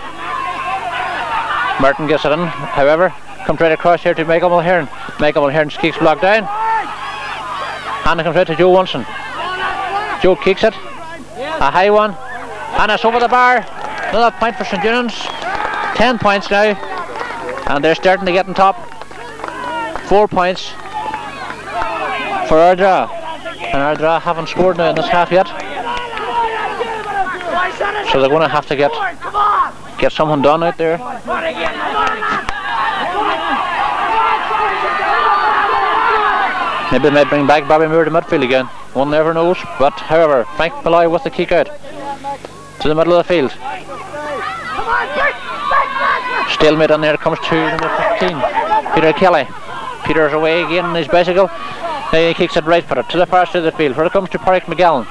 Martin gets it in, however, comes right across here to Michael Mulhern. Michael Mulhern's kicks blocked down. And it comes out to Joe Wunson. Joe kicks it, a high one, and it's over the bar. Another point for St. Eunans. 10 points now, and they're starting to get on top. 4 points for Ardara, and Ardara haven't scored now in this half yet, so they're going to have to get something done out there. Maybe they might bring back Bobby Moore to midfield again, one never knows. But however, Frank Malloy with the kick out to the middle of the field. Stalemate on there, comes to number 15, Peter Kelly. Peter's away again on his bicycle. He kicks it right footed to the far side of the field, where it comes to Parrick McGallen.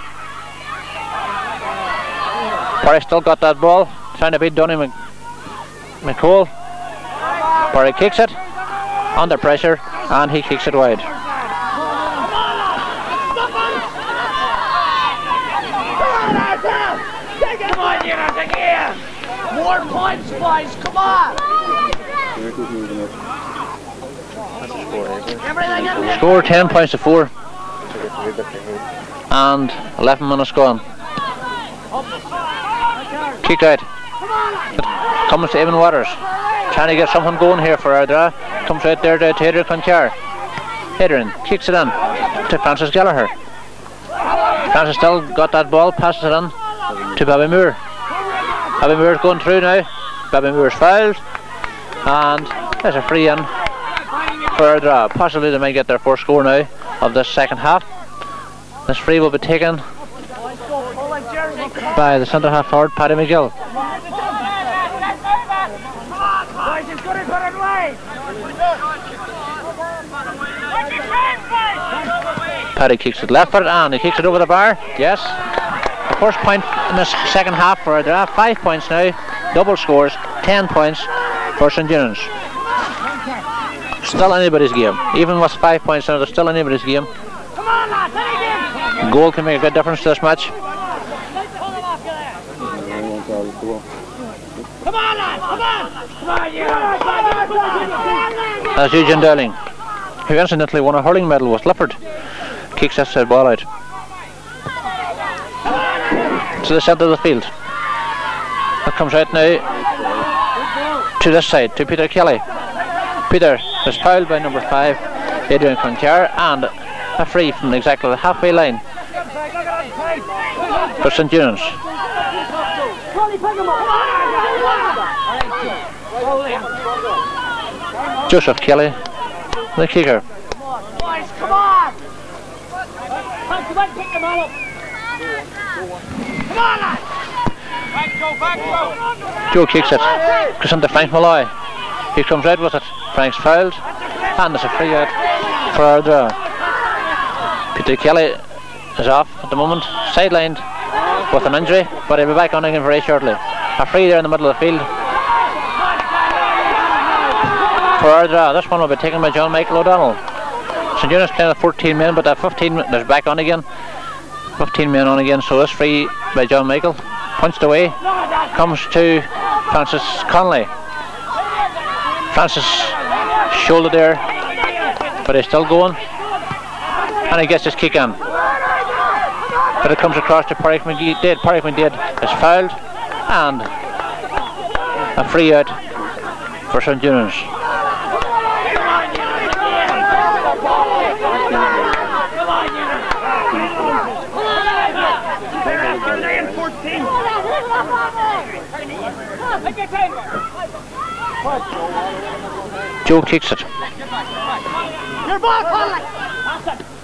Parrick still got that ball, trying to beat Donny McCall. Parrick kicks it under pressure, and he kicks it wide. Come on, Eunans, again! More points, boys, come on! Score 10 points to 4. And 11 minutes gone. Kick out. It comes to Eamon Waters. Trying to get something going here for Ardara. Comes out there to Adrian Concar. Adrian kicks it in to Francis Gallagher. Francis still got that ball, passes it in to Bobby Moore. Bobby Moore's going through now. Bobby Moore's fouled, and there's a free in for Ardara. Possibly they might get their first score now of this second half. This free will be taken by the centre half forward, Paddy McGill. Paddy kicks it left foot and he kicks it over the bar. Yes. The first point in this second half for Ardara. 5 points now. Double scores. 10 points for St. Eunans. Still anybody's game. Even with 5 points now, there's still anybody's game. A goal can make a good difference to this match. As Eugene Dowling, who incidentally won a hurling medal with Lifford, kicks this ball out to the centre of the field. It comes out now to this side, to Peter Kelly. Peter is fouled by number 5, Adrian Cloncar, and a free from exactly the halfway line for St. Eunans. Joseph Kelly, the kicker. Boys, come on! Come on, pick them all up! Come on, lads! Back, Joe! Joe kicks it. Goes into Frank Malloy. He comes out with it. Frank's fouled. And there's a free out for Ardara. Peter Kelly is off at the moment. Sidelined with an injury, but he'll be back on again very shortly. A free there in the middle of the field for Ardara. This one will be taken by John Michael O'Donnell. St. Eunans playing at 14 men, but at 15 there's back on again. 15 men on again, so this free by John Michael. Punched away. Comes to Francis Connolly. Francis shoulder there, but he's still going. And he gets his kick in. But it comes across to Pádraig McDade. Pádraig McDade is fouled. And a free out for St. Eunans. Joe kicks it.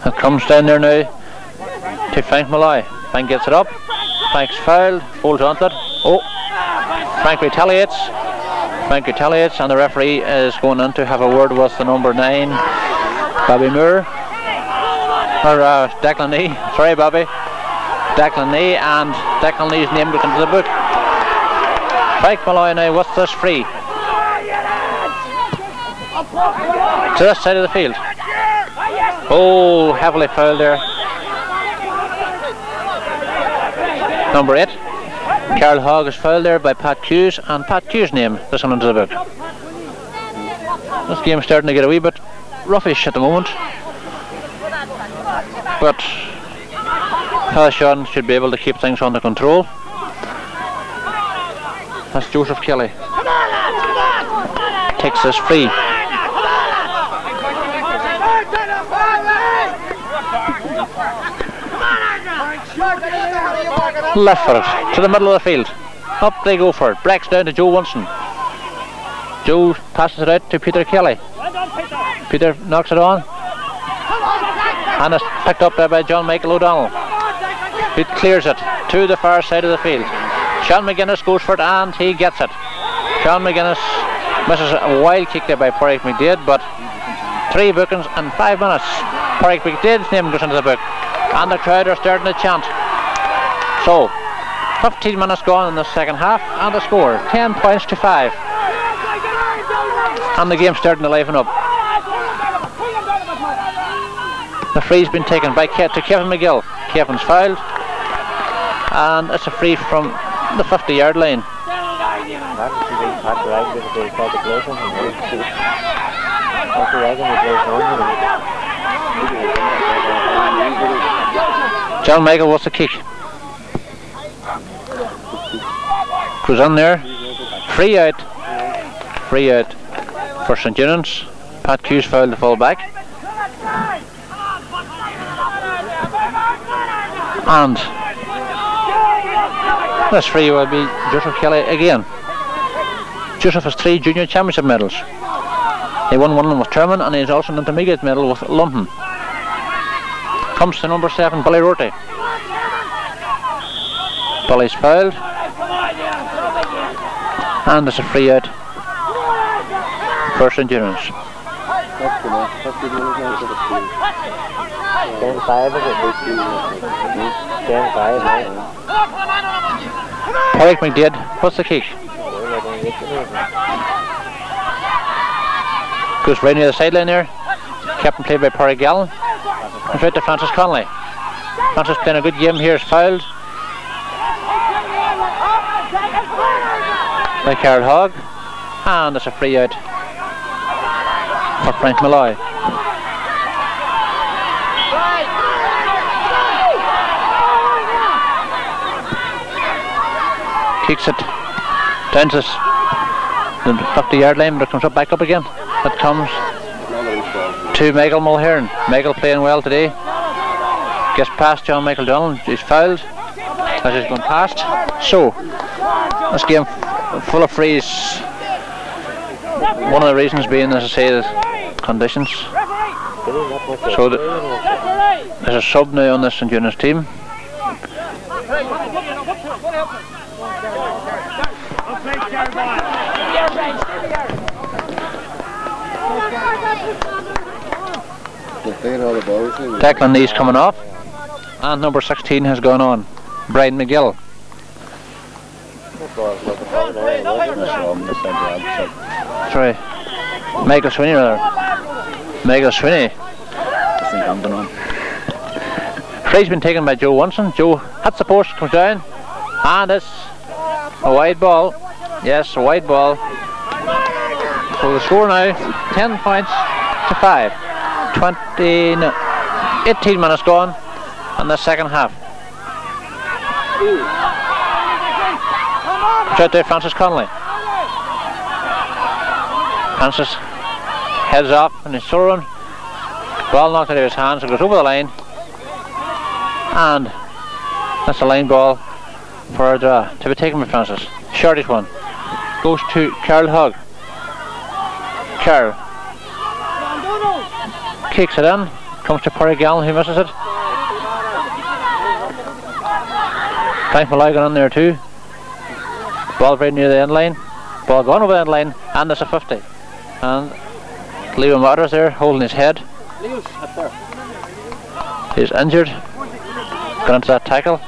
It comes down there now to Frank Malloy. Frank gets it up. Frank's fouled, holds on to it. Oh, Frank retaliates. Frank retaliates, and the referee is going in to have a word with the number 9, Bobby Moore. Or Declan Nee. Sorry, Bobby. Declan Nee, and Declan Nee's name goes into the book. Frank Malloy now with this free to this side of the field. Oh, heavily fouled there. Number 8, Carol Hogg, is fouled there by Pat Hughes, and Pat Hughes' name is into the book. This game's starting to get a wee bit roughish at the moment, but Sean should be able to keep things under control. That's Joseph Kelly. Takes this free. Left for it, to the middle of the field. Up they go for it. Breaks down to Joe Winston. Joe passes it out to Peter Kelly. Peter knocks it on. And it's picked up there by John Michael O'Donnell. He clears it to the far side of the field. Sean McGuinness goes for it and he gets it. Sean McGuinness misses a wild kick there by Pádraig McDade, but 3 bookings in 5 minutes. Pádraig McDade's name goes into the book, and the crowd are starting to chant. So, 15 minutes gone in the second half, and the score 10 points to 5. And the game's starting to liven up. The free's been taken by to Kevin McGill. Kevin's fouled, and it's a free from the 50-yard line. John Michael wants the kick. Goes in there. Free out for St. Eunans. Pat Hughes fouled the full back. And this free will be Joseph Kelly again. Joseph has 3 junior championship medals. He won one with Termon, and he has also an intermediate medal with Lumpen. comes to number 7, Billy Rorty. Billy's fouled. And there's a free out for St. Eunans. 10-5 is it? 10-5, Eric McDade, what's the kick? Goes right near the sideline there. Captain played by Parry Gallen. Comes out to Francis Connolly. Francis playing a good game here, is fouled by Carol Hogg. And there's a free out for Frank Malloy. Kicks it down to the 50-yard line, but it comes up back up again. It comes to Michael Mulhern. Michael playing well today. Gets past John Michael Donald. He's fouled as he's going past. So this game full of frees. One of the reasons being, as I say, the conditions. So there's a sub now on this St. Eunans team. Declan Lee's coming off, and number 16 has gone on, Brian McGill. Sorry, Michael Swinney rather. Michael Swinney. Free's been taken by Joe Wunson. Joe hits the post, comes down, and it's a wide ball. Yes, a wide ball. So the score now, 10 points to 5. 18 minutes gone in the second half. Out there, Francis Connolly. Francis heads off and he's throwing. Ball knocked out of his hands, it goes over the line. And that's a line ball for Ardara to be taken by Francis. Shortish one. Goes to Carol Hogg. Carol kicks it in. Comes to Parry Gallen, who misses it. Frank Malloy got in there too. Ball right near the end line. Ball gone over the end line, and there's a 50. And Liam Waters there holding his head. He's injured. Got into that tackle.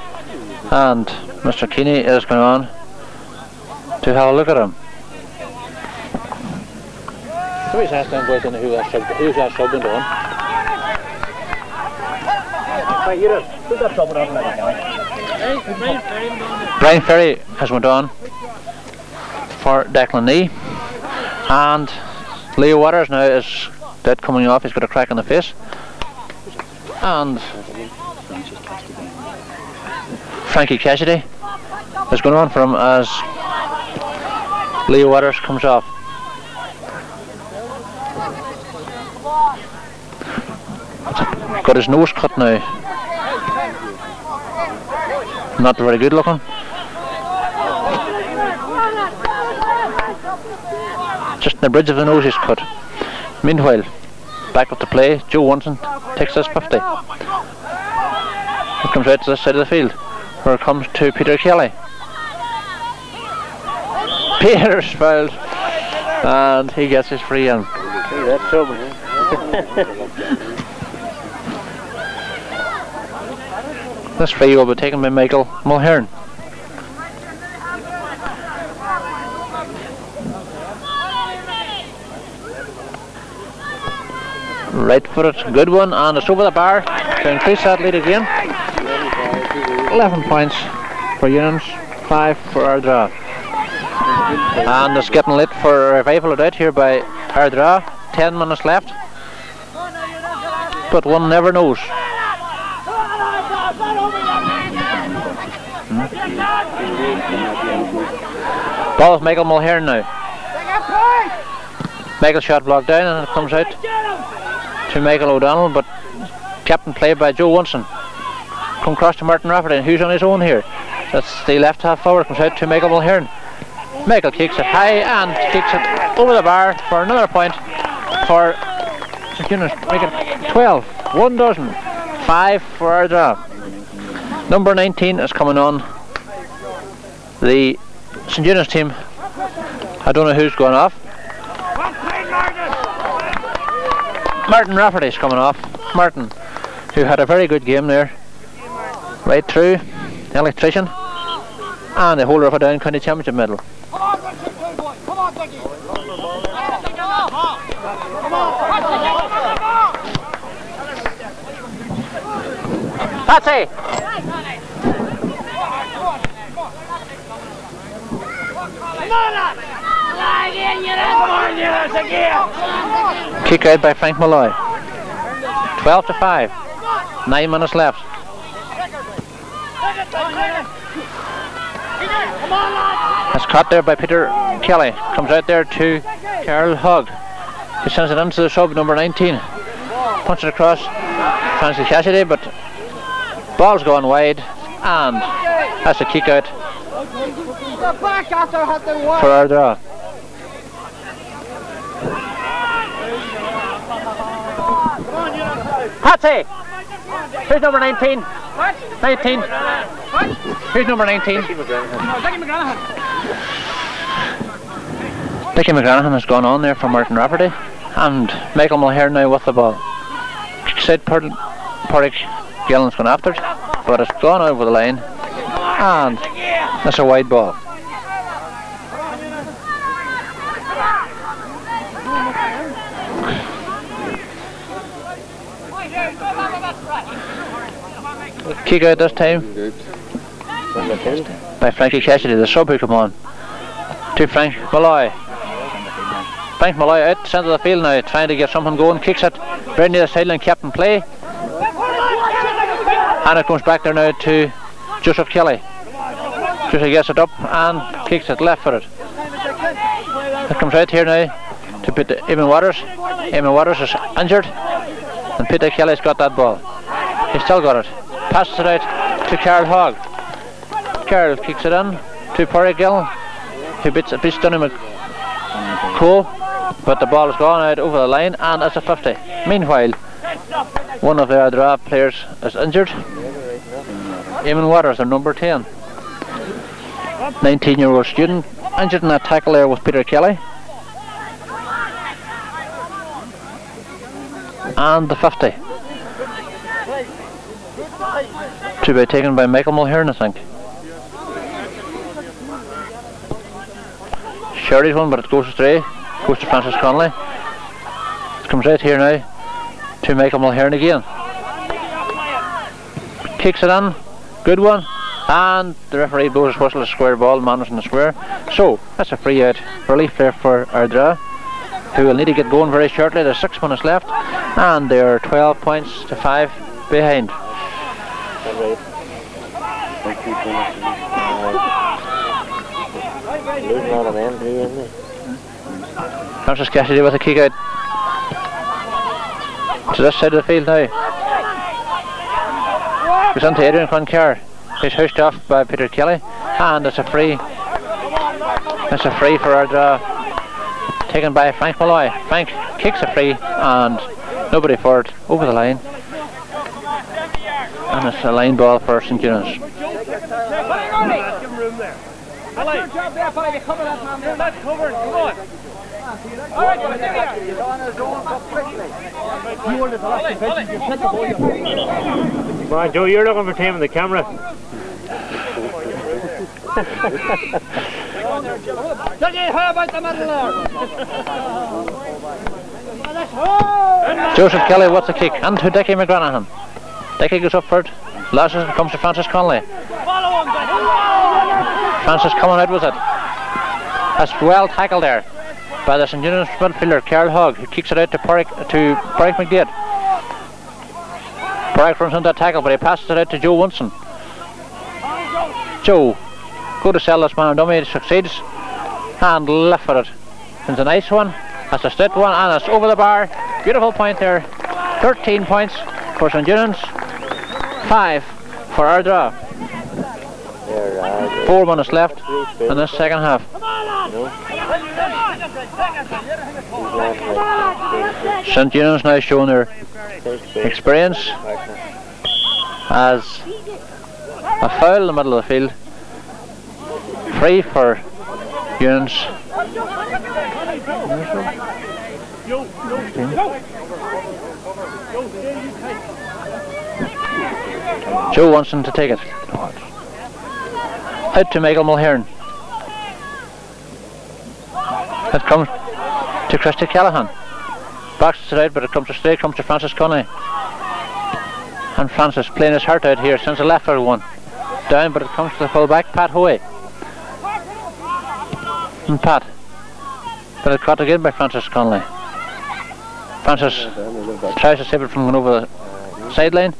And Mr. Keeney is going on to have a look at him. Somebody's asked them boys who's that sub into one. Brian Ferry has went on for Declan Lee, and Leo Waters now is dead coming off. He's got a crack in the face, and Frankie Cassidy is going on for him as Leo Waters comes off. Got his nose cut now. Not very good looking. Just in the bridge of the nose is cut. Meanwhile, back up to play, Joe Wunson takes this 50. It comes out to this side of the field, where it comes to Peter Kelly. Peter's fouled, and he gets his free in. That's sober. This free will be taken by Michael Mulhern. Right footed, good one, and it's over the bar to increase that lead again. 11 points for Eunans, 5 for Ardara. And it's getting late for a revival of doubt here by Ardara. 10 minutes left, but one never knows. Ball with Michael Mulhern now. Michael shot blocked down, and it comes out to Michael O'Donnell, but captain played by Joe Wunson. Come across to Martin Rafferty, who's on his own here. That's the left half forward, comes out to Michael Mulhern. Michael kicks it high and kicks it over the bar for another point for St. Eunans, make it 12. 1 dozen 5 for Ardara. Number 19 is coming on. The St. Eunans team, I don't know who's going off. Martin Rafferty's coming off. Martin, who had a very good game there, right through, electrician, and the holder of a Down County Championship medal. Patsy! Kick out by Frank Malloy. 12-5. 9 minutes left. That's caught there by Peter Kelly. Comes out there to Carol Hogg. He sends it into the sub, number 19. Punches it across Francis Cassidy, but ball's going wide, and that's a kick out for Ardara. Patsy! Who's number 19? 19. Who's number 19? Dickie McGranahan has gone on there for Martin Rafferty, and Michael Mulher now with the ball. Said Porrick Gillen's gone after it, but it's gone over the line, and that's a wide ball. Kick out this time by Frankie Cassidy, the sub who come on to Frank Malloy. Frank Malloy out centre of the field now, trying to get something going, kicks it very near the sideline, kept in play, and it comes back there now to Joseph Kelly. Joseph gets it up and kicks it left for it. It comes out here now to Peter Eamon Waters. Eamon Waters is injured, and Peter Kelly's got that ball. He's still got it. Passes it out to Carol Hogg. Carol kicks it in to Porrick Gillen, who beats Donny McCole, but the ball has gone out over the line, and it's a 50. Meanwhile, one of the Ardara players is injured. Eamon Waters, their number 10. 19-year-old student, injured in that tackle there with Peter Kelly. And the 50. To be taken by Michael Mulhern, I think. Sherry's one, but it goes astray. Goes to Francis Connolly. It comes out here now to Michael Mulhern again. Kicks it in. Good one. And the referee blows his whistle, a square ball, man was in the square. So, that's a free out relief there for Ardara, who will need to get going very shortly. There's 6 minutes left, and they are 12 points to 5 behind. Francis Cassidy with a kick out to this side of the field now. Goes on to Adrian Cloncar. He's housed off by Peter Kelly, and it's a free. It's a free for Ardara, taken by Frank Malloy. Frank kicks a free, and nobody for it, over the line, and it's a line ball for St. Eunans. Come on, Joe, you're looking for time on the camera. Joseph Kelly, what's the kick? And to Dickie McGranahan. Dickie goes up for it. Last comes to Francis Connolly. Francis coming out with it. That's well tackled there by the St. Eunans midfielder Carol Hogg, who kicks it out to Porrick McDade. Porrick runs into that tackle, but he passes it out to Joe Winston. Joe, go to sell this man and dummy, succeeds, and left for it. It's a nice one. That's a straight one, and it's over the bar. Beautiful point there. 13 points for St. Eunans, 5 for Ardara. 4 minutes left in this second half. St. Eunans now showing their experience as a foul in the middle of the field. Free for Eunans. Joe wants him to take it. Out to Michael Mulhern. It comes to Christy Callahan. Boxes it out, but it comes to straight, comes to Francis Connolly. And Francis playing his heart out here, sends a left for one. Down, but it comes to the full back, Pat Hoey. And Pat. But it's caught again by Francis Connolly. Francis tries to save it from going over the sideline.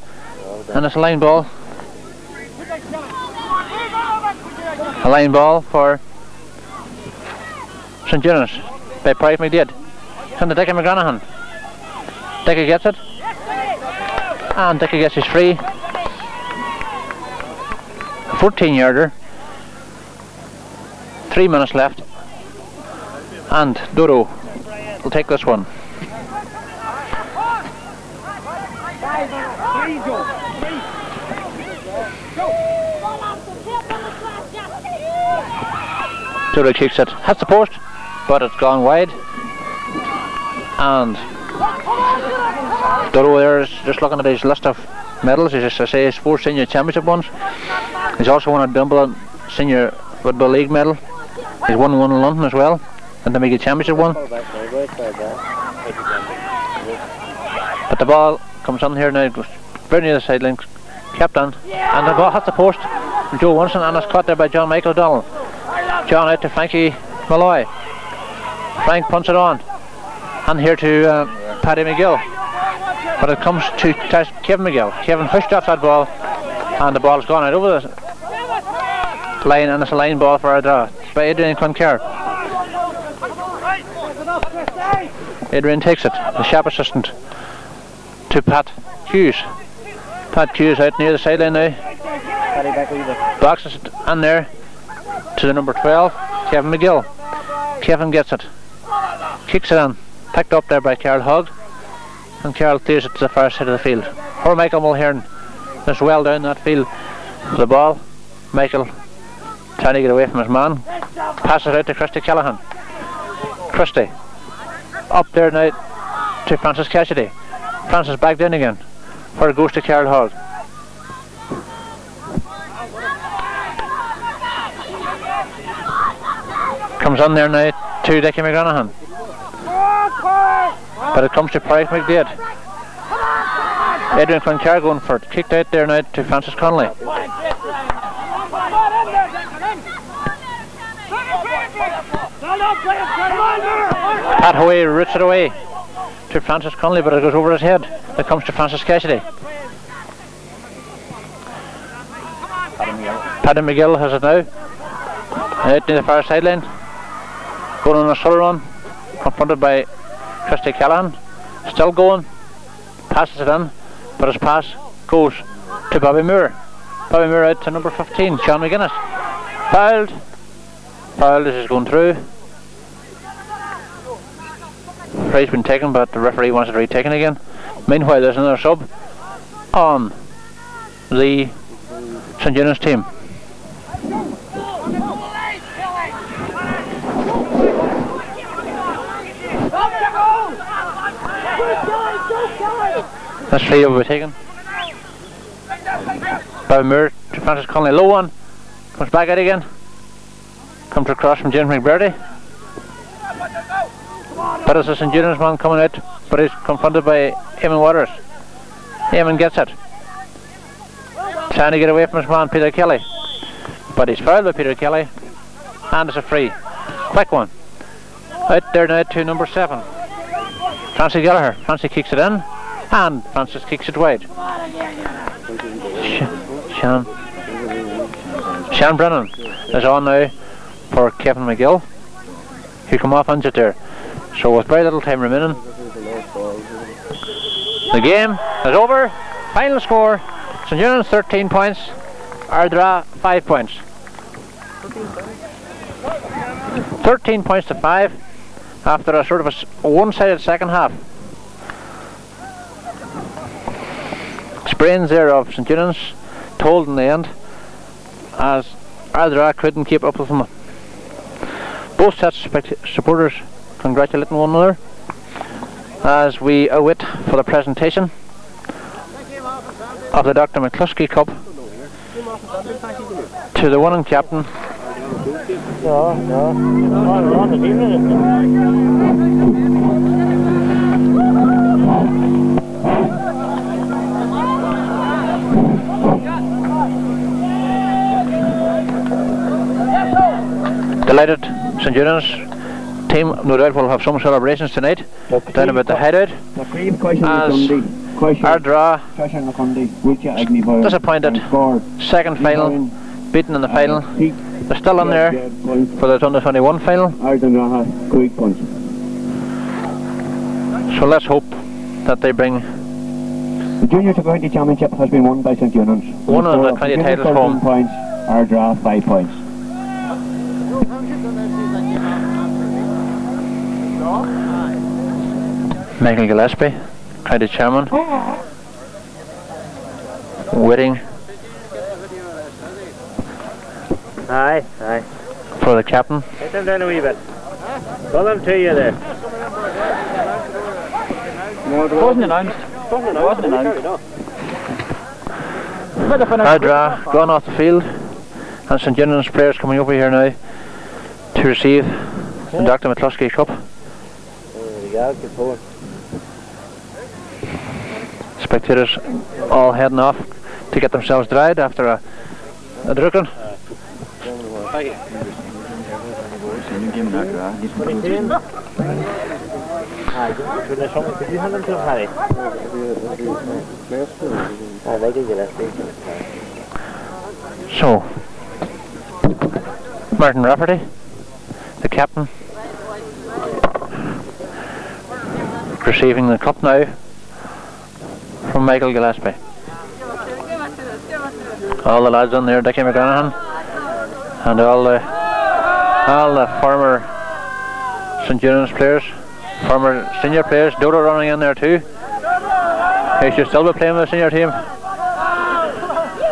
And it's a line ball. A line ball for St. Eunans by Price McDade. And to Dickie McGranahan. Dickie gets it. And Dickie gets his free. A 14-yarder. 3 minutes left. And Dodo will take this one. Dodo kicks it. Hits the post, but it's gone wide. And Dodo there is just looking at his list of medals. He's just to say his 4 senior championship ones. He's also won a Dublin Senior Football League medal. He's won one in London as well, and the Mega Championship one. But the ball comes on here now, it goes very near the sideline, kept on, and the ball hits the post from Joe Winston, and it's caught there by John Michael O'Donnell. John out to Frankie Malloy. Frank punts it on, and here to Paddy McGill. But it comes to Kevin McGill. Kevin pushed off that ball, and the ball's gone out over the line, and it's a line ball for Ardara by Adrian Cloncaird. Adrian takes it, the sharp assistant to Pat Hughes. Pat Hughes out near the sideline now. Boxes it in there to the number 12, Kevin McGill. Kevin gets it, kicks it in, picked up there by Carol Hogg, and Carol clears it to the far side of the field. Poor Michael Mulhern is well down that field for the ball. Michael trying to get away from his man, passes out to Christy Callahan. Christy up there now to Francis Cassidy. Francis back down again, where it goes to Carol Hogg. Comes on there now to Dickie McGranahan, but it comes to Price McDade. Adrian Cloncaird going for it, kicked out there now to Francis Connolly. Pat Hoey roots it away to Francis Connolly, but it goes over his head. It comes to Francis Cassidy. Paddy McGill has it now. Out near the far sideline. Going on a solo run. Confronted by Christy Callahan. Still going. Passes it in, but his pass goes to Bobby Moore. Bobby Moore out to number 15, Sean McGuinness. Fouled. Foul, this is going through. Fray's been taken, but the referee wants it retaken again. Meanwhile, there's another sub on the St. Eunans team. That's free will be taken. Bobby Moore to Francis Connolly, low one. Comes back out again. Comes across from James McBurdy. But it's a St. Eunans man coming out, but he's confronted by Eamon Waters. Eamon gets it. Trying to get away from his man, Peter Kelly. But he's fouled by Peter Kelly. And it's a free. Quick one. Out there now to number 7. Francie Gallagher. Francie kicks it in. And Francis kicks it wide. Sean Brennan is on now for Kevin McGill, who come off injured there. So with very little time remaining, the game is over. Final score: St. Eunans 13 points, Ardara 5 points. 13 points to 5 after a sort of a one-sided second half. sprains there of St Eunans told in the end, as Ardara couldn't keep up with them. Both sets of supporters congratulating one another as we await for the presentation of the Dr. McCluskey Cup to the winning captain. Delighted St Eunans team no doubt will have some celebrations tonight down about the hideout, as Ardara disappointed second final, beaten in the final. They're still in there for the under 21 final, so let's hope that they bring the Junior to 20 Championship has been won by St Eunans. one of the 20 titles home. Points, Ardara 5 points. Michael Gillespie, county chairman, waiting Aye. for the captain. Take them down a wee bit. Pull them to you there. Wasn't announced. Wasn't announced. Ardara gone off the field, and St Eunans players coming over here now to receive the Dr. McCluskey Cup. Spectators all heading off to get themselves dried after a drugging. So, Martin Rafferty, the captain, receiving the cup now from Michael Gillespie. All the lads on there, Dickie McGranahan, and all the former St Eunans players, former senior players. Dodo running in there too. He should still be playing with the senior team.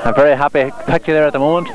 I'm very happy picture there at the moment.